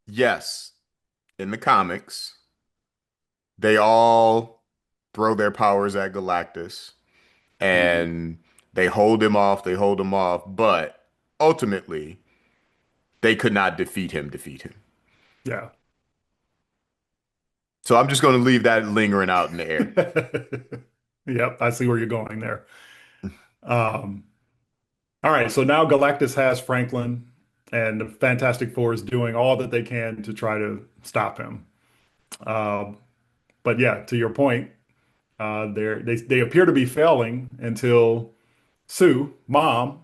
Speaker 2: yes, in the comics, they all throw their powers at Galactus
Speaker 1: Mhm.
Speaker 2: and they hold him off, but ultimately they could not defeat him.
Speaker 1: Yeah.
Speaker 2: So I'm just going to leave that lingering out in the air.
Speaker 1: Yep, I see where you're going there. Um, all right, so now Galactus has Franklin, and the Fantastic Four is doing all that they can to try to stop him. Um, but yeah, to your point, they appear to be failing until Sue, mom,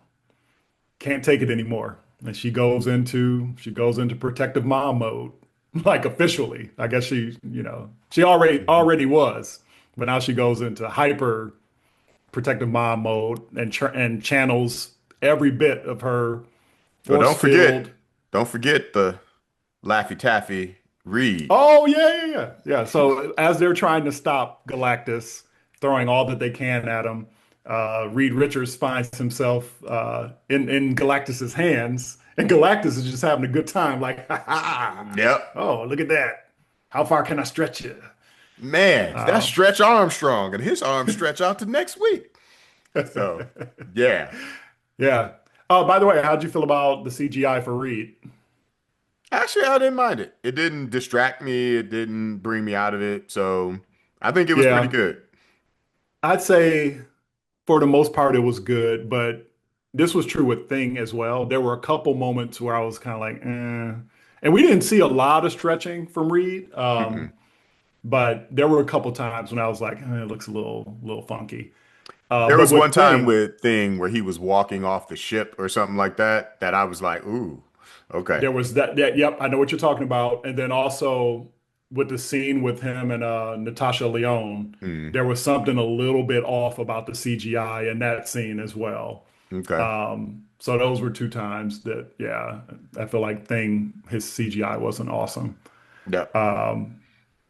Speaker 1: can't take it anymore, and she goes into protective mom mode, like officially. I guess she already was, but now she goes into hyper protective mom mode and channels every bit of her
Speaker 2: But
Speaker 1: force field.
Speaker 2: don't forget the Laffy Taffy Reed.
Speaker 1: Oh yeah. So as they're trying to stop Galactus, throwing all that they can at him, Reed Richards finds himself in Galactus's hands, and Galactus is just having a good time, like, ha ha!
Speaker 2: Yep.
Speaker 1: Oh, look at that! How far can I stretch you?
Speaker 2: Man, that's
Speaker 1: Uh,
Speaker 2: Stretch Armstrong, and his arms stretch out to next week. So, yeah.
Speaker 1: yeah. Oh, by the way, how'd you feel about the CGI for Reed?
Speaker 2: Actually, I didn't mind it. It didn't distract me. It didn't bring me out of it. So, I think it was pretty
Speaker 1: Yeah,
Speaker 2: good.
Speaker 1: I'd say for the most part it was good, but this was true with Thing as well. There were a couple moments where I was kind of like, eh. And we didn't see a lot of stretching from Reed,
Speaker 2: Mm-mm.
Speaker 1: but there were a couple times when I was like, it looks a little funky.
Speaker 2: There
Speaker 1: But
Speaker 2: was one
Speaker 1: with
Speaker 2: time
Speaker 1: Thing,
Speaker 2: with Thing where he was walking off the ship or something like that, that I was like, ooh, okay.
Speaker 1: there was that. Yep, I know what you're talking about. And then also with the scene with him and Natasha Lyonne,
Speaker 2: Mm,
Speaker 1: there was something a little bit off about the CGI in that scene as well.
Speaker 2: okay.
Speaker 1: So those were two times that, yeah, I feel like his CGI wasn't awesome.
Speaker 2: Yeah.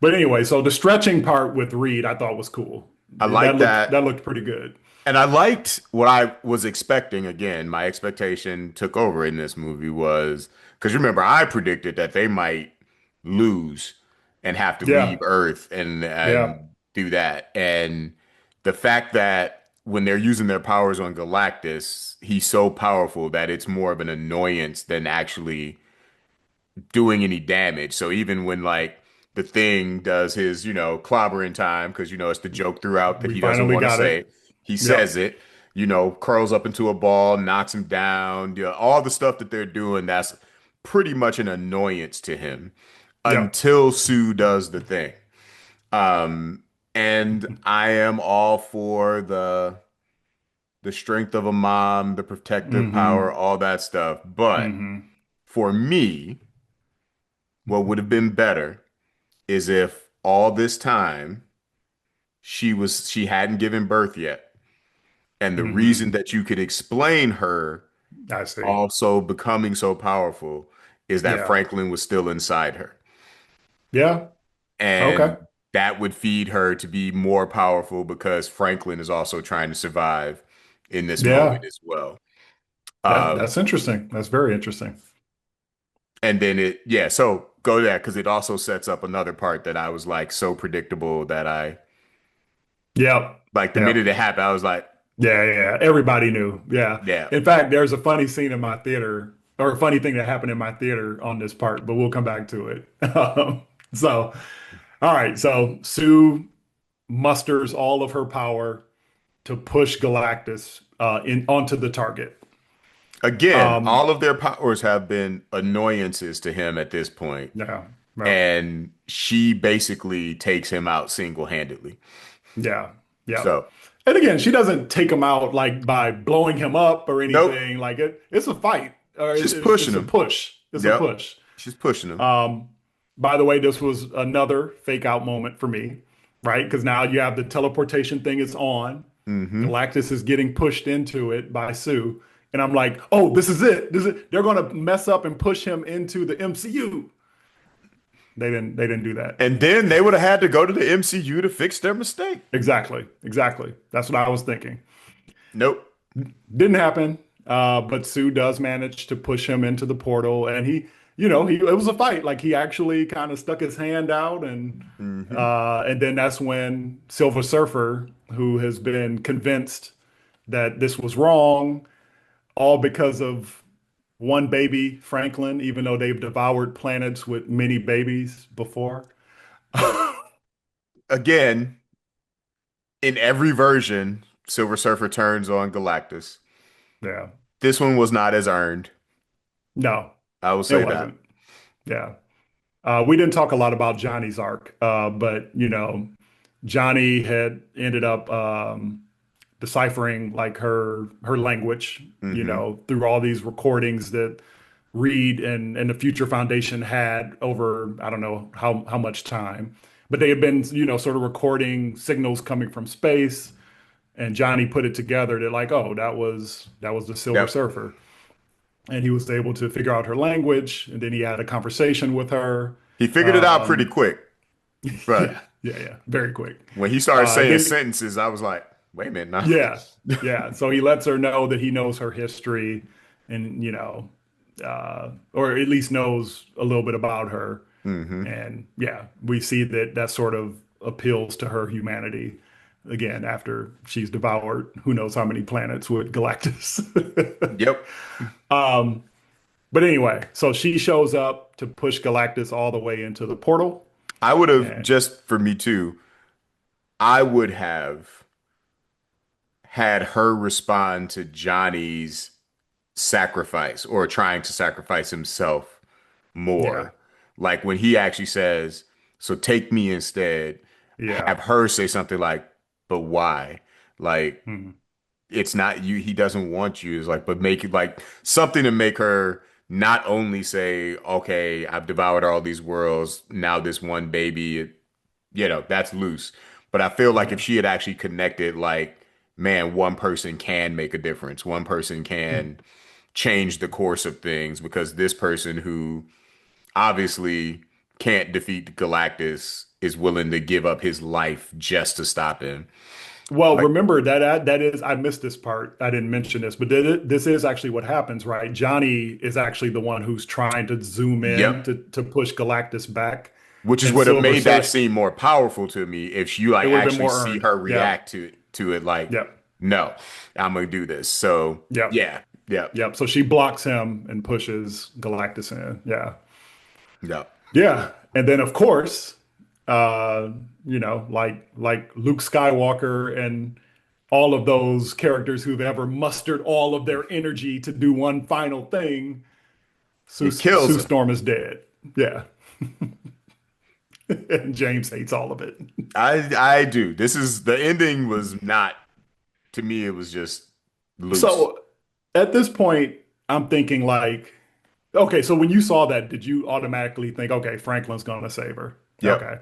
Speaker 1: But anyway, so the stretching part with Reed, I thought was cool.
Speaker 2: I
Speaker 1: That
Speaker 2: like
Speaker 1: looked that
Speaker 2: that.
Speaker 1: looked pretty good.
Speaker 2: And I liked what I was expecting. Again, my expectation took over in this movie was because remember, I predicted that they might lose and have to leave
Speaker 1: Yeah,
Speaker 2: Earth
Speaker 1: yeah.
Speaker 2: and do that. And the fact that when they're using their powers on Galactus, he's so powerful that it's more of an annoyance than actually doing any damage. So even when like the Thing does his, clobbering time, because it's the joke throughout that
Speaker 1: We
Speaker 2: he doesn't
Speaker 1: finally
Speaker 2: want to
Speaker 1: got
Speaker 2: say,
Speaker 1: it.
Speaker 2: he
Speaker 1: Yep.
Speaker 2: says it, curls up into a ball, knocks him down, all the stuff that they're doing, that's pretty much an annoyance to him
Speaker 1: Yep.
Speaker 2: until Sue does the thing. Um, and I am all for the strength of a mom, the protective power,
Speaker 1: Hmm.
Speaker 2: all that stuff. But
Speaker 1: Hmm.
Speaker 2: for me, what would have been better is if all this time she hadn't given birth yet. And the reason
Speaker 1: Hmm.
Speaker 2: that you could explain her
Speaker 1: I see.
Speaker 2: also becoming so powerful is that
Speaker 1: Yeah.
Speaker 2: Franklin was still inside her.
Speaker 1: Yeah. Okay.
Speaker 2: And that would feed her to be more powerful because Franklin is also trying to survive in this moment
Speaker 1: Yeah.
Speaker 2: as well.
Speaker 1: That's
Speaker 2: Um,
Speaker 1: interesting. That's very interesting.
Speaker 2: and then yeah, so go to that because it also sets up another part that I was like so predictable that I
Speaker 1: Yep.
Speaker 2: like the minute
Speaker 1: Yep.
Speaker 2: it happened, I was like,
Speaker 1: Yeah. Everybody knew. Yeah.
Speaker 2: yeah.
Speaker 1: In fact, there's a funny scene in my theater, or a funny thing that happened in my theater on this part, but we'll come back to it. So, all right. So Sue musters all of her power to push Galactus in onto the target.
Speaker 2: Again,
Speaker 1: Um,
Speaker 2: all of their powers have been annoyances to him at this point,
Speaker 1: yeah. Well,
Speaker 2: and she basically takes him out single-handedly.
Speaker 1: yeah. Yeah.
Speaker 2: So,
Speaker 1: And again, she doesn't take him out like by blowing him up or
Speaker 2: nope,
Speaker 1: anything. It's a fight, or
Speaker 2: she's pushing
Speaker 1: it's a
Speaker 2: him.
Speaker 1: push. It's a
Speaker 2: Yep,
Speaker 1: push.
Speaker 2: she's pushing him.
Speaker 1: Um, by the way, this was another fake out moment for me, right? Because now you have the teleportation thing is on.
Speaker 2: Hmm.
Speaker 1: Galactus is getting pushed into it by Sue. And I'm like, oh, this is it. They're gonna mess up and push him into the MCU. They didn't do that.
Speaker 2: And then they would have had to go to the MCU to fix their mistake.
Speaker 1: Exactly. Exactly. That's what I was thinking.
Speaker 2: Nope.
Speaker 1: Didn't happen. But Sue does manage to push him into the portal, and it was a fight. Like he actually kind of stuck his hand out,
Speaker 2: Hmm.
Speaker 1: and then that's when Silver Surfer, who has been convinced that this was wrong, all because of one baby, Franklin, even though they've devoured planets with many babies before.
Speaker 2: Again, in every version, Silver Surfer turns on Galactus.
Speaker 1: Yeah.
Speaker 2: This one was not as earned.
Speaker 1: No,
Speaker 2: I will
Speaker 1: it
Speaker 2: say that.
Speaker 1: wasn't. Yeah. We didn't talk a lot about Johnny's arc, but Johnny had ended up deciphering like her language,
Speaker 2: Hmm.
Speaker 1: through all these recordings that Reed and the Future Foundation had over I don't know how much time, but they had been sort of recording signals coming from space, and Johnny put it together that like, oh, that was the Silver
Speaker 2: Yep.
Speaker 1: Surfer, and he was able to figure out her language, and then he had a conversation with her.
Speaker 2: He figured it out pretty
Speaker 1: Um,
Speaker 2: quick,
Speaker 1: yeah,
Speaker 2: but
Speaker 1: yeah, yeah, very quick.
Speaker 2: when he started saying
Speaker 1: Then
Speaker 2: sentences, I was like, wait a minute now.
Speaker 1: yeah, yeah. So he lets her know that he knows her history, and or at least knows a little bit about her.
Speaker 2: Hmm.
Speaker 1: And yeah, we see that sort of appeals to her humanity again after she's devoured who knows how many planets with Galactus.
Speaker 2: Yep.
Speaker 1: But anyway, so she shows up to push Galactus all the way into the portal.
Speaker 2: I would have,
Speaker 1: And
Speaker 2: just for me too, I would have had her respond to Johnny's sacrifice or trying to sacrifice himself
Speaker 1: yeah,
Speaker 2: more. Like when he actually says, so take me instead,
Speaker 1: yeah.
Speaker 2: have her say something like, but why? Like,
Speaker 1: Mhm.
Speaker 2: it's not you, he doesn't want you. It's like, but make it like something to make her not only say, okay, I've devoured all these worlds, now this one baby, that's loose. But I feel like if
Speaker 1: Yeah.
Speaker 2: she had actually connected, like, man, one person can make a difference. One person
Speaker 1: Mm.
Speaker 2: can change the course of things because this person who obviously can't defeat Galactus is willing to give up his life just to stop him.
Speaker 1: Well,
Speaker 2: Like,
Speaker 1: remember that is I missed this part. I didn't mention this, but this is actually what happens, right? Johnny is actually the one who's trying to zoom in
Speaker 2: yep.
Speaker 1: to push Galactus back,
Speaker 2: Which is
Speaker 1: and
Speaker 2: what have
Speaker 1: Silver
Speaker 2: made that
Speaker 1: Surfer.
Speaker 2: seem more powerful to me. If you
Speaker 1: It
Speaker 2: like
Speaker 1: would have been
Speaker 2: actually
Speaker 1: more
Speaker 2: see
Speaker 1: earned.
Speaker 2: her
Speaker 1: Yeah.
Speaker 2: react to it, like,
Speaker 1: Yep.
Speaker 2: no, I'm gonna do this. So
Speaker 1: Yep.
Speaker 2: yeah, yep,
Speaker 1: Yep. So she blocks him and pushes Galactus in. Yeah.
Speaker 2: yep.
Speaker 1: Yeah. And then of course, like Luke Skywalker and all of those characters who've ever mustered all of their energy to do one final thing,
Speaker 2: He kills
Speaker 1: Sue
Speaker 2: him.
Speaker 1: Storm is dead. Yeah. And James hates all of it.
Speaker 2: I do. This is the ending was not to me. It was just loose.
Speaker 1: So at this point, I'm thinking like, okay, so when you saw that, did you automatically think, okay, Franklin's gonna save her?
Speaker 2: Yep.
Speaker 1: Okay.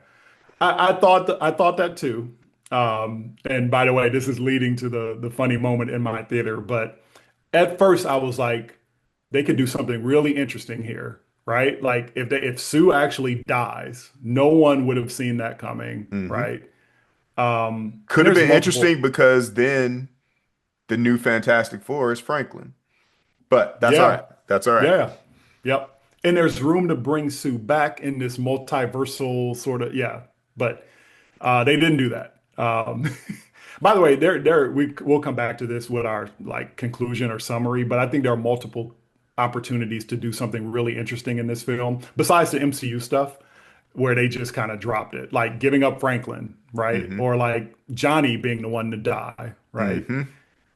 Speaker 1: I thought that too. And by the way, this is leading to the funny moment in my theater. But at first, I was like, they could do something really interesting here, right? Like if Sue actually dies, no one would have seen that coming,
Speaker 2: Hmm.
Speaker 1: right?
Speaker 2: Could
Speaker 1: And
Speaker 2: have
Speaker 1: there's
Speaker 2: been
Speaker 1: multiple,
Speaker 2: interesting because then the new Fantastic Four is Franklin. But that's all right.
Speaker 1: yeah,
Speaker 2: That's all right.
Speaker 1: yeah, yep. And there's room to bring Sue back in this multiversal sort of, yeah. But they didn't do that. By the way, we'll come back to this with our like conclusion or summary, but I think there are multiple opportunities to do something really interesting in this film, besides the MCU stuff, where they just kind of dropped it, like giving up Franklin, right?
Speaker 2: Hmm.
Speaker 1: Or like Johnny being the one to die, right?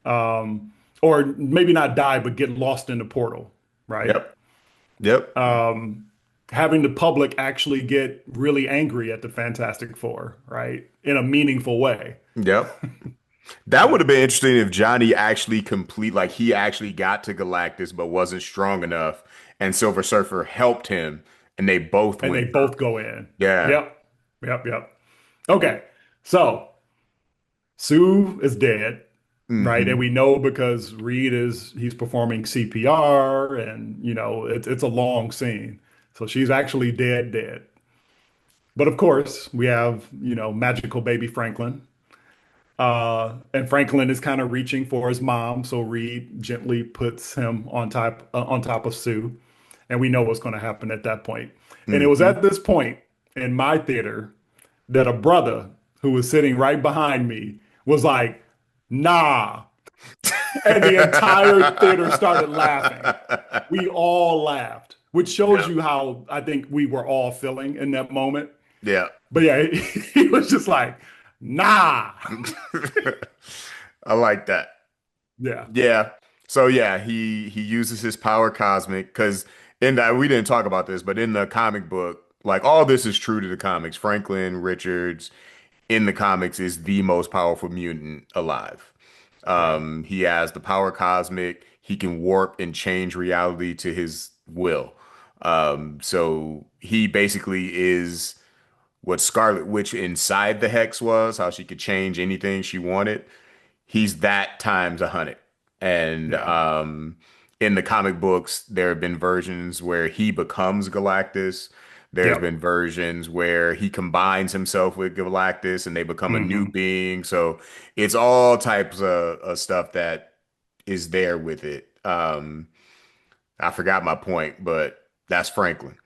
Speaker 2: Hmm.
Speaker 1: Or maybe not die, but get lost in the portal, right?
Speaker 2: Yep. Yep.
Speaker 1: Having the public actually get really angry at the Fantastic Four, right? In a meaningful way.
Speaker 2: Yep. That would have been interesting if Johnny actually like he actually got to Galactus but wasn't strong enough, and Silver Surfer helped him and they both
Speaker 1: and they
Speaker 2: went
Speaker 1: both
Speaker 2: purple.
Speaker 1: go in.
Speaker 2: Yeah.
Speaker 1: Yep. Yep. Yep. Okay. So Sue is dead, right? And
Speaker 2: Hmm.
Speaker 1: we know because he's performing CPR and it's a long scene. So she's actually dead, dead. But of course, we have, magical baby Franklin. And Franklin is kind of reaching for his mom, so Reed gently puts him on top of Sue, and we know what's going to happen at that point. And it was
Speaker 2: Hmm.
Speaker 1: at this point in my theater that a brother who was sitting right behind me was like, "Nah," and the entire theater started laughing. We all laughed, which shows
Speaker 2: Yeah.
Speaker 1: you how I think we were all feeling in that moment.
Speaker 2: Yeah.
Speaker 1: But yeah, he was just like, "Nah."
Speaker 2: I like that.
Speaker 1: Yeah.
Speaker 2: Yeah. So yeah, he uses his power cosmic because in that we didn't talk about this, but in the comic book, like all this is true to the comics. Franklin Richards in the comics is the most powerful mutant alive.
Speaker 1: Right.
Speaker 2: He has the power cosmic. He can warp and change reality to his will. So he basically is what Scarlet Witch inside the Hex was, how she could change anything she wanted. He's that times 100. And
Speaker 1: Yeah.
Speaker 2: in the comic books, there have been versions where he becomes Galactus. There's
Speaker 1: Yep.
Speaker 2: been versions where he combines himself with Galactus and they become a new
Speaker 1: Hmm.
Speaker 2: being. So it's all types of stuff that is there with it. I forgot my point, but that's Franklin.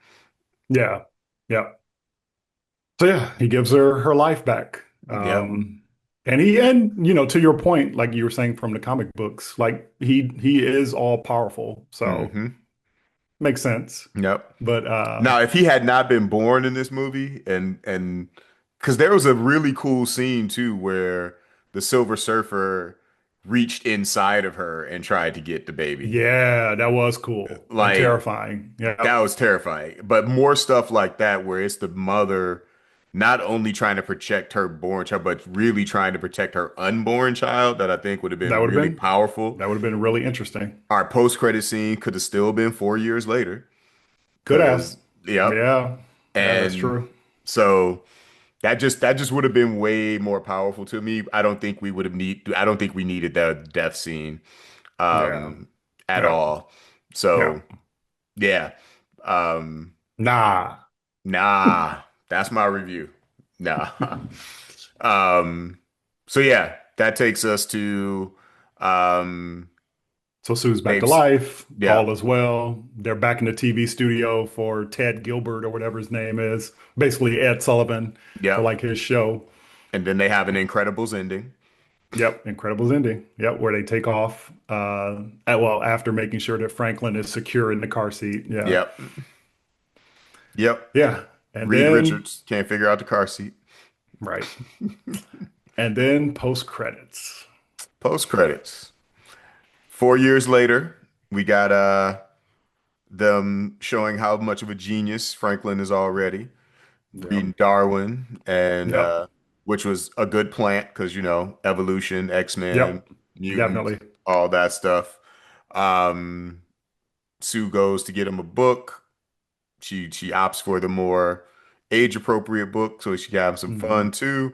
Speaker 1: Yeah. Yeah. So yeah, he gives her life back.
Speaker 2: Yep.
Speaker 1: And to your point, like you were saying from the comic books, like he is all powerful. So
Speaker 2: Hmm.
Speaker 1: makes sense.
Speaker 2: Yep.
Speaker 1: But
Speaker 2: Now, if he had not been born in this movie, and because there was a really cool scene too where the Silver Surfer reached inside of her and tried to get the baby.
Speaker 1: yeah, that was cool and
Speaker 2: Like
Speaker 1: terrifying.
Speaker 2: that
Speaker 1: Yep.
Speaker 2: was terrifying. But more stuff like that where it's the mother not only trying to protect her born child, but really trying to protect her unborn child that I think would have
Speaker 1: That
Speaker 2: been
Speaker 1: would have
Speaker 2: really
Speaker 1: been
Speaker 2: powerful.
Speaker 1: that would have been really interesting.
Speaker 2: Our post-credit scene could have still been 4 years later.
Speaker 1: Could have.
Speaker 2: Cause yep.
Speaker 1: Yeah. Yeah, that's
Speaker 2: And
Speaker 1: true.
Speaker 2: so that just would have been way more powerful to me. I don't think we needed the death scene
Speaker 1: Yeah.
Speaker 2: um at
Speaker 1: Yeah.
Speaker 2: all.
Speaker 1: Yeah.
Speaker 2: So yeah. Um
Speaker 1: Nah.
Speaker 2: nah, that's my review. Nah. Um so yeah, that takes us to um
Speaker 1: So Sue's back to
Speaker 2: Dave's
Speaker 1: life.
Speaker 2: yeah,
Speaker 1: All is well. They're back in the TV studio for Ted Gilbert or whatever his name is. Basically Ed Sullivan for
Speaker 2: yep.
Speaker 1: like his show.
Speaker 2: And then they have an Incredibles ending.
Speaker 1: Yep, Incredibles ending. Yep, where they take off. After making sure that Franklin is secure in the car seat. Yeah,
Speaker 2: Yep. Yep.
Speaker 1: yeah, and
Speaker 2: Reed
Speaker 1: then
Speaker 2: Richards can't figure out the car seat.
Speaker 1: right, and then post credits.
Speaker 2: Post credits. 4 years later, we got them showing how much of a genius Franklin is already,
Speaker 1: Yep,
Speaker 2: reading Darwin and
Speaker 1: yep,
Speaker 2: which was a good plant because evolution, X-Men,
Speaker 1: yep,
Speaker 2: mutants,
Speaker 1: definitely.
Speaker 2: all that stuff. Um, Sue goes to get him a book. She opts for the more age-appropriate book so she can have some
Speaker 1: Hmm.
Speaker 2: fun too.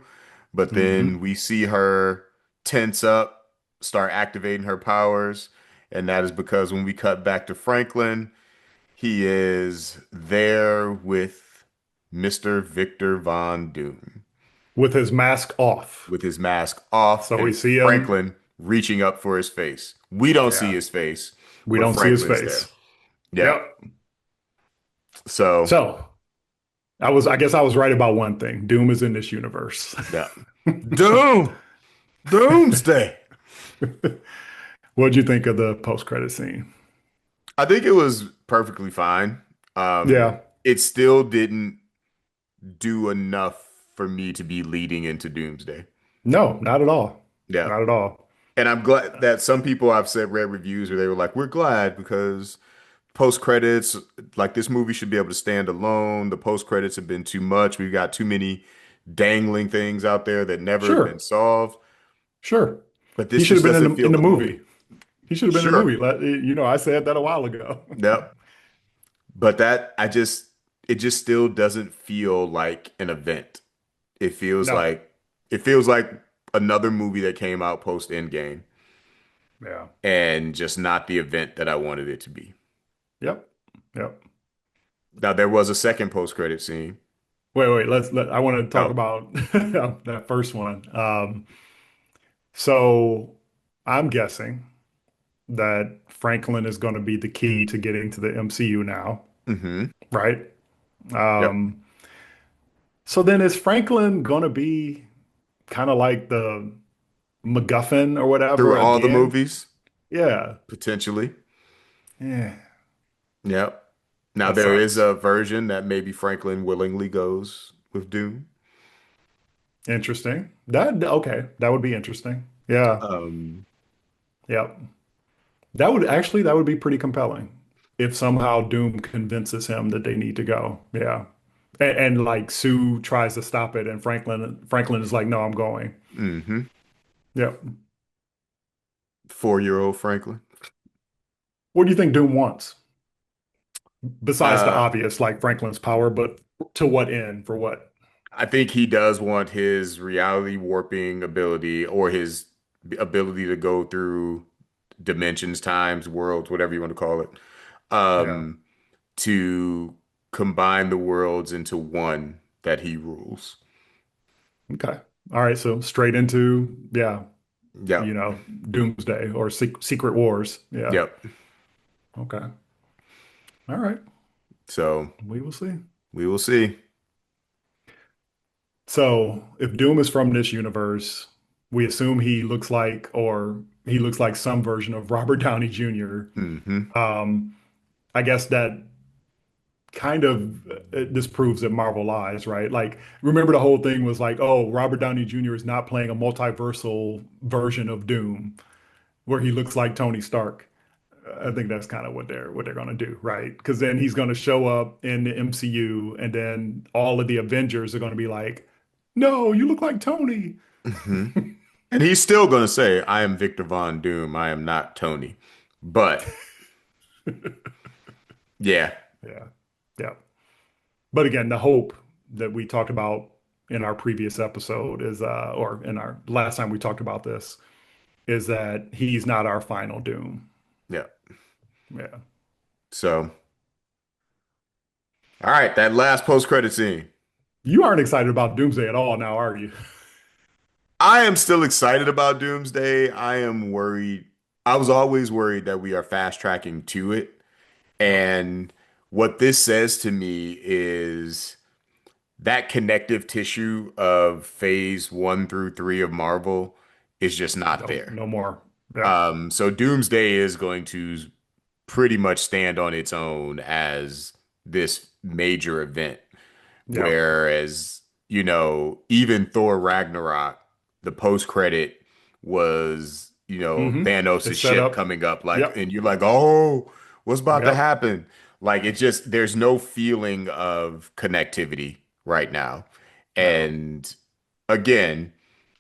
Speaker 2: But then
Speaker 1: Hmm.
Speaker 2: we see her tense up, start activating her powers, and that is because when we cut back to Franklin, he is there with Mr. Victor Von Doom
Speaker 1: With his mask off,
Speaker 2: with his mask off
Speaker 1: so we
Speaker 2: and
Speaker 1: see him.
Speaker 2: Franklin reaching up for his face. We don't see
Speaker 1: Yeah,
Speaker 2: his face,
Speaker 1: we
Speaker 2: but
Speaker 1: don't see his
Speaker 2: Franklin's there.
Speaker 1: face.
Speaker 2: Yeah.
Speaker 1: Yep.
Speaker 2: So,
Speaker 1: So I guess I was right about one thing. Doom is in this universe.
Speaker 2: yeah. Doom! Doomsday!
Speaker 1: What'd you think of the post credit scene?
Speaker 2: I think it was perfectly fine.
Speaker 1: Yeah.
Speaker 2: It still didn't do enough for me to be leading into Doomsday.
Speaker 1: No, not at all.
Speaker 2: Yeah.
Speaker 1: Not at all.
Speaker 2: And I'm glad that some people I've said read reviews where they were like, we're glad because post credits, like this movie should be able to stand alone. The post credits have been too much. We've got too many dangling things out there that never have been
Speaker 1: Sure.
Speaker 2: solved.
Speaker 1: Sure.
Speaker 2: But
Speaker 1: He
Speaker 2: this
Speaker 1: should have
Speaker 2: just
Speaker 1: been
Speaker 2: doesn't
Speaker 1: in
Speaker 2: feel
Speaker 1: the
Speaker 2: the
Speaker 1: movie.
Speaker 2: movie.
Speaker 1: He should have been in the
Speaker 2: Sure.
Speaker 1: movie. I said that a while ago.
Speaker 2: Yep. But that I just it just still doesn't feel like an event. It feels
Speaker 1: No.
Speaker 2: like it feels like another movie that came out post Endgame
Speaker 1: Yeah.
Speaker 2: and just not the event that I wanted it to be.
Speaker 1: Yep. Yep.
Speaker 2: Now there was a second post credit scene.
Speaker 1: Wait. I want to talk
Speaker 2: Oh,
Speaker 1: about that first one. So I'm guessing that Franklin is going to be the key to getting to the MCU now,
Speaker 2: mm-hmm.
Speaker 1: right?
Speaker 2: Yep.
Speaker 1: Um, so then is Franklin going to be kind of like the MacGuffin or
Speaker 2: Through
Speaker 1: whatever
Speaker 2: all the
Speaker 1: again?
Speaker 2: movies,
Speaker 1: Yeah.
Speaker 2: potentially.
Speaker 1: Yeah.
Speaker 2: Yep. Now
Speaker 1: That
Speaker 2: there is
Speaker 1: sucks.
Speaker 2: a version that maybe Franklin willingly goes with Doom.
Speaker 1: Interesting. That okay. That would be interesting. Yeah.
Speaker 2: Um,
Speaker 1: Yep. That would be pretty compelling if somehow Doom convinces him that they need to go. Yeah. And like Sue tries to stop it and Franklin is like, no, I'm going.
Speaker 2: hmm
Speaker 1: Yep.
Speaker 2: 4-year-old Franklin.
Speaker 1: What do you think Doom wants? Besides the
Speaker 2: Uh,
Speaker 1: obvious, like Franklin's power, but to what end? For what?
Speaker 2: I think he does want his reality warping ability or his ability to go through dimensions, times, worlds, whatever you want to call it,
Speaker 1: Yeah.
Speaker 2: um, to combine the worlds into one that he rules.
Speaker 1: Okay. All right. So straight into, yeah,
Speaker 2: Yep.
Speaker 1: Doomsday or Secret Wars. Yeah.
Speaker 2: Yep.
Speaker 1: Okay. All right.
Speaker 2: So
Speaker 1: We will see.
Speaker 2: we will see.
Speaker 1: So if Doom is from this universe, we assume he looks like some version of Robert Downey Jr.
Speaker 2: hmm
Speaker 1: I guess that kind of disproves that Marvel lies, right? Like, remember the whole thing was like, oh, Robert Downey Jr. is not playing a multiversal version of Doom where he looks like Tony Stark. I think that's kind of what they're going to do, right? Because then he's going to show up in the MCU, and then all of the Avengers are going to be like, "No, you look like Tony."
Speaker 2: hmm And he's still going to say, I am Victor Von Doom. I am not Tony. But yeah.
Speaker 1: Yeah, yeah. But again, the hope that we talked about in our previous episode is, or in our last time we talked about this, is that he's not our final Doom.
Speaker 2: Yeah.
Speaker 1: Yeah.
Speaker 2: So, all right, that last post-credit scene.
Speaker 1: You aren't excited about Doomsday at all now, are you?
Speaker 2: I am still excited about Doomsday. I am worried. I was always worried that we are fast tracking to it.
Speaker 1: Yep.
Speaker 2: And what this says to me is that connective tissue of phase 1 through 3 of Marvel is just not
Speaker 1: No,
Speaker 2: there.
Speaker 1: no more. Yep.
Speaker 2: So Doomsday is going to pretty much stand on its own as this major event.
Speaker 1: Yep.
Speaker 2: Whereas, even Thor Ragnarok, the post credit was,
Speaker 1: Mm-hmm.
Speaker 2: Thanos'
Speaker 1: It's set
Speaker 2: ship
Speaker 1: up.
Speaker 2: coming up, like,
Speaker 1: Yep.
Speaker 2: and you're like, oh, what's about to
Speaker 1: Yep.
Speaker 2: happen? Like, there's no feeling of connectivity right now.
Speaker 1: No.
Speaker 2: And again,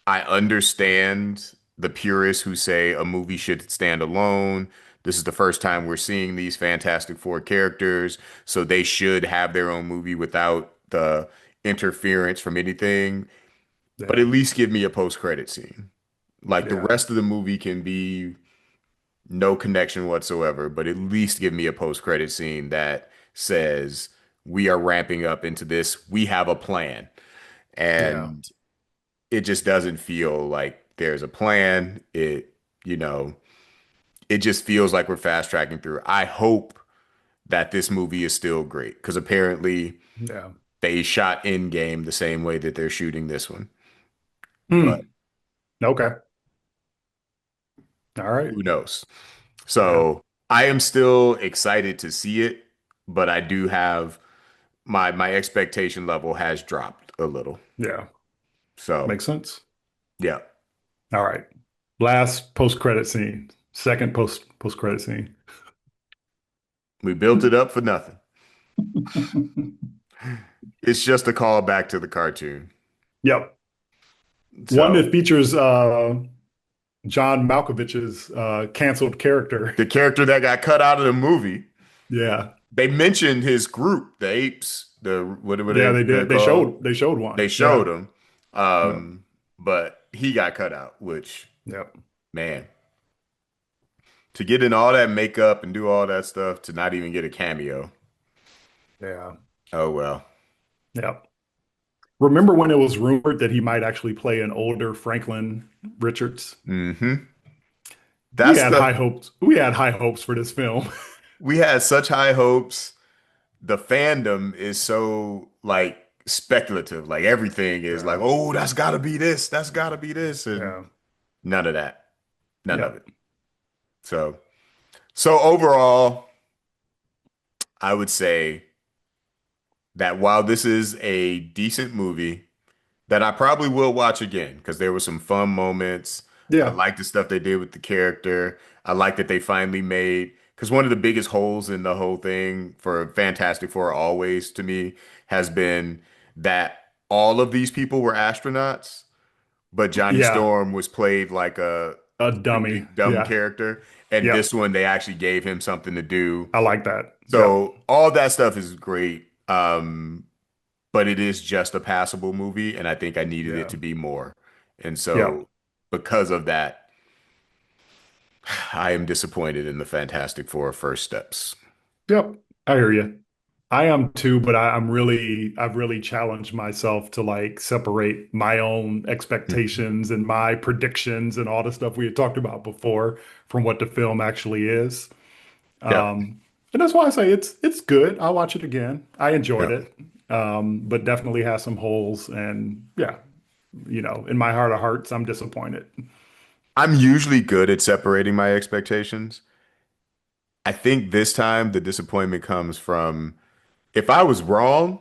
Speaker 2: I understand the purists who say a movie should stand alone. This is the first time we're seeing these Fantastic Four characters, so they should have their own movie without the interference from anything. But
Speaker 1: Yeah.
Speaker 2: at least give me a post-credit scene. Like the
Speaker 1: Yeah.
Speaker 2: rest of the movie can be no connection whatsoever, but at least give me a post-credit scene that says we are ramping up into this. We have a plan.
Speaker 1: Yeah.
Speaker 2: And it just doesn't feel like there's a plan. You know, it just feels like we're fast tracking through. I hope that this movie is still great because apparently
Speaker 1: Yeah.
Speaker 2: they shot Endgame the same way that they're shooting this one. But
Speaker 1: Hmm. Okay. All right.
Speaker 2: who knows?
Speaker 1: Yeah.
Speaker 2: So I am still excited to see it, but I do have my expectation level has dropped a little.
Speaker 1: Yeah.
Speaker 2: So
Speaker 1: Makes sense.
Speaker 2: yeah,
Speaker 1: All right. Last post-credit scene. Second post-credit scene.
Speaker 2: we built it up for nothing. It's just a callback to the cartoon.
Speaker 1: Yep. One
Speaker 2: So
Speaker 1: that features John Malkovich's canceled character.
Speaker 2: the character that got cut out of the movie,
Speaker 1: Yeah.
Speaker 2: they mentioned his group, the apes, The what
Speaker 1: Yeah, they
Speaker 2: they're
Speaker 1: did. They
Speaker 2: called?
Speaker 1: showed they showed
Speaker 2: They
Speaker 1: one. Yeah.
Speaker 2: showed him,
Speaker 1: Yep.
Speaker 2: but he got cut out. Which,
Speaker 1: Yep.
Speaker 2: man, to get in all that makeup and do all that stuff to not even get a cameo.
Speaker 1: Yeah.
Speaker 2: Oh well.
Speaker 1: Yep. Remember when it was rumored that he might actually play an older Franklin Richards?
Speaker 2: Hmm.
Speaker 1: We
Speaker 2: That's
Speaker 1: had
Speaker 2: the
Speaker 1: high hopes. We had high hopes for this film.
Speaker 2: we had such high hopes. The fandom is so like speculative. Like everything is like,
Speaker 1: Yeah.
Speaker 2: oh, that's gotta be this, that's gotta be this, and
Speaker 1: Yeah.
Speaker 2: none of that. None of it.
Speaker 1: Yep.
Speaker 2: So so overall, I would say that while this is a decent movie that I probably will watch again because there were some fun moments. I
Speaker 1: Yeah.
Speaker 2: like the stuff they did with the character. I like that they finally made because one of the biggest holes in the whole thing for Fantastic Four always to me has been that all of these people were astronauts, but Johnny
Speaker 1: Yeah.
Speaker 2: Storm was played like a
Speaker 1: A dummy.
Speaker 2: really dumb
Speaker 1: Yeah.
Speaker 2: character. And
Speaker 1: Yep.
Speaker 2: this one, they actually gave him something to do.
Speaker 1: I like that. Yep.
Speaker 2: So all that stuff is great. But it is just a passable movie, and I think I needed it
Speaker 1: Yeah.
Speaker 2: to be more. And
Speaker 1: Yep.
Speaker 2: so, because of that, I am disappointed in the Fantastic Four first steps.
Speaker 1: Yep. I hear you. I am too, but I've really challenged myself to like separate my own expectations and my predictions and all the stuff we had talked about before from what the film actually is.
Speaker 2: Yep.
Speaker 1: And that's why I say it's good. I'll watch it again. I enjoyed
Speaker 2: Yep.
Speaker 1: it, but definitely has some holes. And yeah, in my heart of hearts, I'm disappointed.
Speaker 2: I'm usually good at separating my expectations. I think this time the disappointment comes from if I was wrong,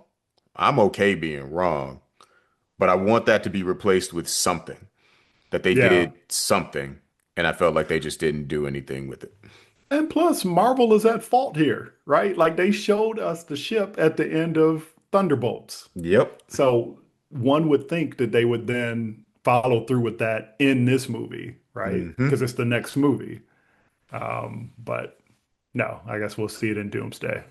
Speaker 2: I'm okay being wrong, but I want that to be replaced with something, that they
Speaker 1: Yeah.
Speaker 2: did something, and I felt like they just didn't do anything with it.
Speaker 1: And plus, Marvel is at fault here, right? Like they showed us the ship at the end of Thunderbolts.
Speaker 2: Yep.
Speaker 1: So one would think that they would then follow through with that in this movie, right?
Speaker 2: Hmm.
Speaker 1: Because it's the next movie. But no, I guess we'll see it in Doomsday.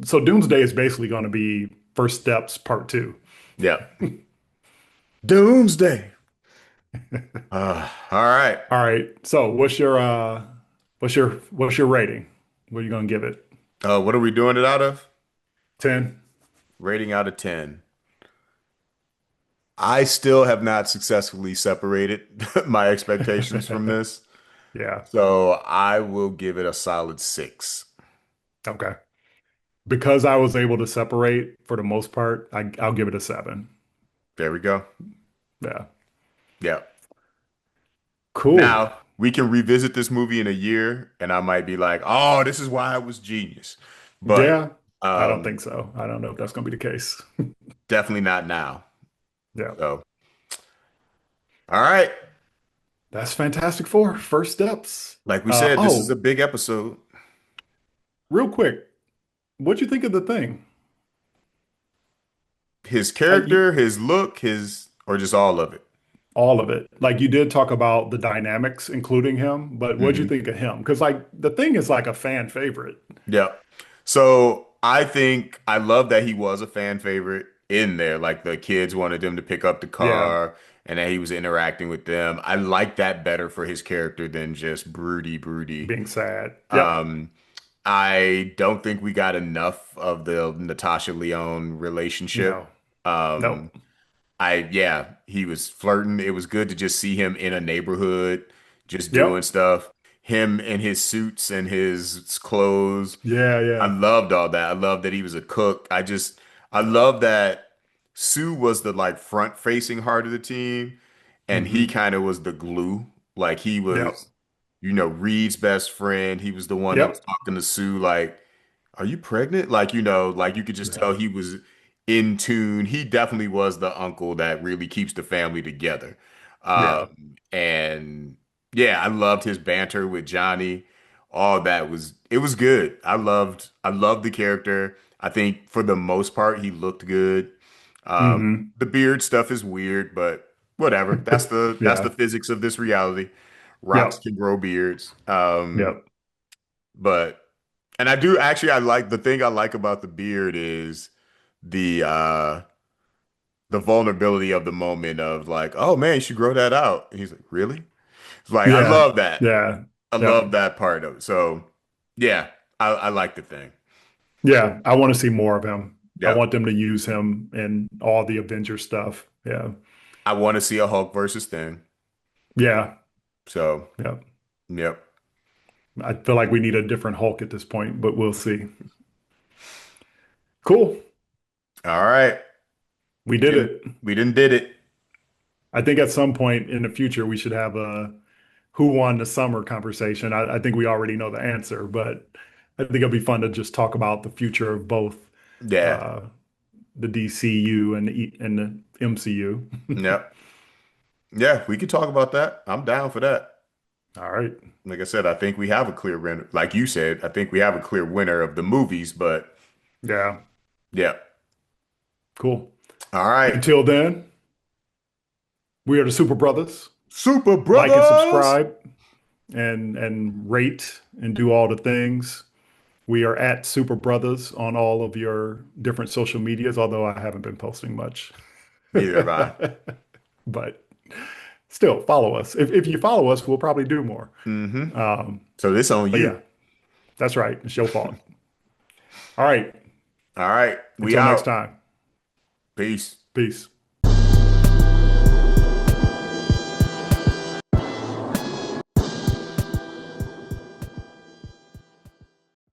Speaker 1: So Doomsday is basically going to be First Steps Part Two.
Speaker 2: Yep. Doomsday. All right.
Speaker 1: All right. So what's your rating? What are you going to give it?
Speaker 2: What are we doing it out of?
Speaker 1: 10?
Speaker 2: Rating out of 10. I still have not successfully separated my expectations from this.
Speaker 1: Yeah.
Speaker 2: So I will give it a solid 6.
Speaker 1: Okay. Because I was able to separate for the most part, I'll give it a 7.
Speaker 2: There we go.
Speaker 1: Yeah.
Speaker 2: Yeah.
Speaker 1: Cool.
Speaker 2: Now we can revisit this movie in a year and I might be like, oh, this is why it was genius. But
Speaker 1: Yeah. I don't
Speaker 2: um,
Speaker 1: think so. I don't know if that's going to be the case.
Speaker 2: definitely not now.
Speaker 1: Yeah.
Speaker 2: So, all right.
Speaker 1: That's Fantastic Four. First steps.
Speaker 2: Like we said, this is a
Speaker 1: Oh,
Speaker 2: big episode.
Speaker 1: real quick. What'd you think of the thing?
Speaker 2: His
Speaker 1: Like
Speaker 2: character, his look, or just all of it.
Speaker 1: all of it. Like you did talk about the dynamics, including him, but what'd you
Speaker 2: Hmm.
Speaker 1: think of him? Because like the thing is like a fan favorite.
Speaker 2: Yeah. So I think I love that he was a fan favorite in there. Like the kids wanted him to pick up the
Speaker 1: Yeah,
Speaker 2: car and that he was interacting with them. I like that better for his character than just broody.
Speaker 1: being sad. Yep.
Speaker 2: Um, I don't think we got enough of the Natasha Lyonne relationship.
Speaker 1: No.
Speaker 2: Um,
Speaker 1: Nope.
Speaker 2: yeah, he was flirting. It was good to just see him in a neighborhood, just doing
Speaker 1: Yep.
Speaker 2: stuff. Him in his suits and his clothes.
Speaker 1: Yeah,
Speaker 2: I
Speaker 1: yeah.
Speaker 2: loved all that. I loved that he was a cook. I love that Sue was the like front facing heart of the team and he
Speaker 1: Hmm.
Speaker 2: kind of was the glue. Like he
Speaker 1: Yep.
Speaker 2: was, Reed's best friend. He was the one that was
Speaker 1: Yep.
Speaker 2: talking to Sue like, "Are you pregnant?" Like, like you could just tell
Speaker 1: Yeah.
Speaker 2: he was in tune. He definitely was the uncle that really keeps the family together.
Speaker 1: Yeah.
Speaker 2: And yeah, I loved his banter with Johnny. All that was it was good. I loved the character. I think for the most part he looked good.
Speaker 1: Hmm.
Speaker 2: The beard stuff is weird, but whatever. That's the
Speaker 1: Yeah.
Speaker 2: physics of this reality. Rocks
Speaker 1: Yep.
Speaker 2: can grow beards.
Speaker 1: Yep.
Speaker 2: But and I do actually I like the thing I like about the beard is the the vulnerability of the moment of like, oh man, you should grow that out. And he's like, really? It's like, I
Speaker 1: Yeah.
Speaker 2: love that.
Speaker 1: Yeah.
Speaker 2: I
Speaker 1: Yep.
Speaker 2: love that part of it. So yeah, I like the thing.
Speaker 1: Yeah. I want to see more of him. I
Speaker 2: Yep.
Speaker 1: want them to use him in all the Avenger stuff. Yeah.
Speaker 2: I want to see a Hulk versus Thing.
Speaker 1: Yeah.
Speaker 2: So
Speaker 1: Yep.
Speaker 2: yep.
Speaker 1: I feel like we need a different Hulk at this point, but we'll see. Cool.
Speaker 2: All right.
Speaker 1: We did it.
Speaker 2: We didn't did it.
Speaker 1: I think at some point in the future, we should have a who won the summer conversation. I think we already know the answer, but I think it'll be fun to just talk about the future of both
Speaker 2: Yeah.
Speaker 1: uh, the DCU and and the MCU.
Speaker 2: Yep. Yeah, we could talk about that. I'm down for that.
Speaker 1: All right.
Speaker 2: Like I said, I think we have a clear winner. Like you said, I think we have a clear winner of the movies, but
Speaker 1: Yeah.
Speaker 2: yeah.
Speaker 1: Cool.
Speaker 2: All right.
Speaker 1: Until then, we are the Super Brothers.
Speaker 2: Super
Speaker 1: Like and
Speaker 2: Brothers.
Speaker 1: subscribe and rate and do all the things. We are at Super Brothers on all of your different social medias, although I haven't been posting much.
Speaker 2: Neither have I.
Speaker 1: But still, follow us. If you follow us, we'll probably do more.
Speaker 2: Hmm.
Speaker 1: Um,
Speaker 2: So this on
Speaker 1: but yeah,
Speaker 2: you.
Speaker 1: that's right. It's your fault. All right.
Speaker 2: All right. We
Speaker 1: Until next
Speaker 2: out.
Speaker 1: time.
Speaker 2: Peace.
Speaker 1: Peace.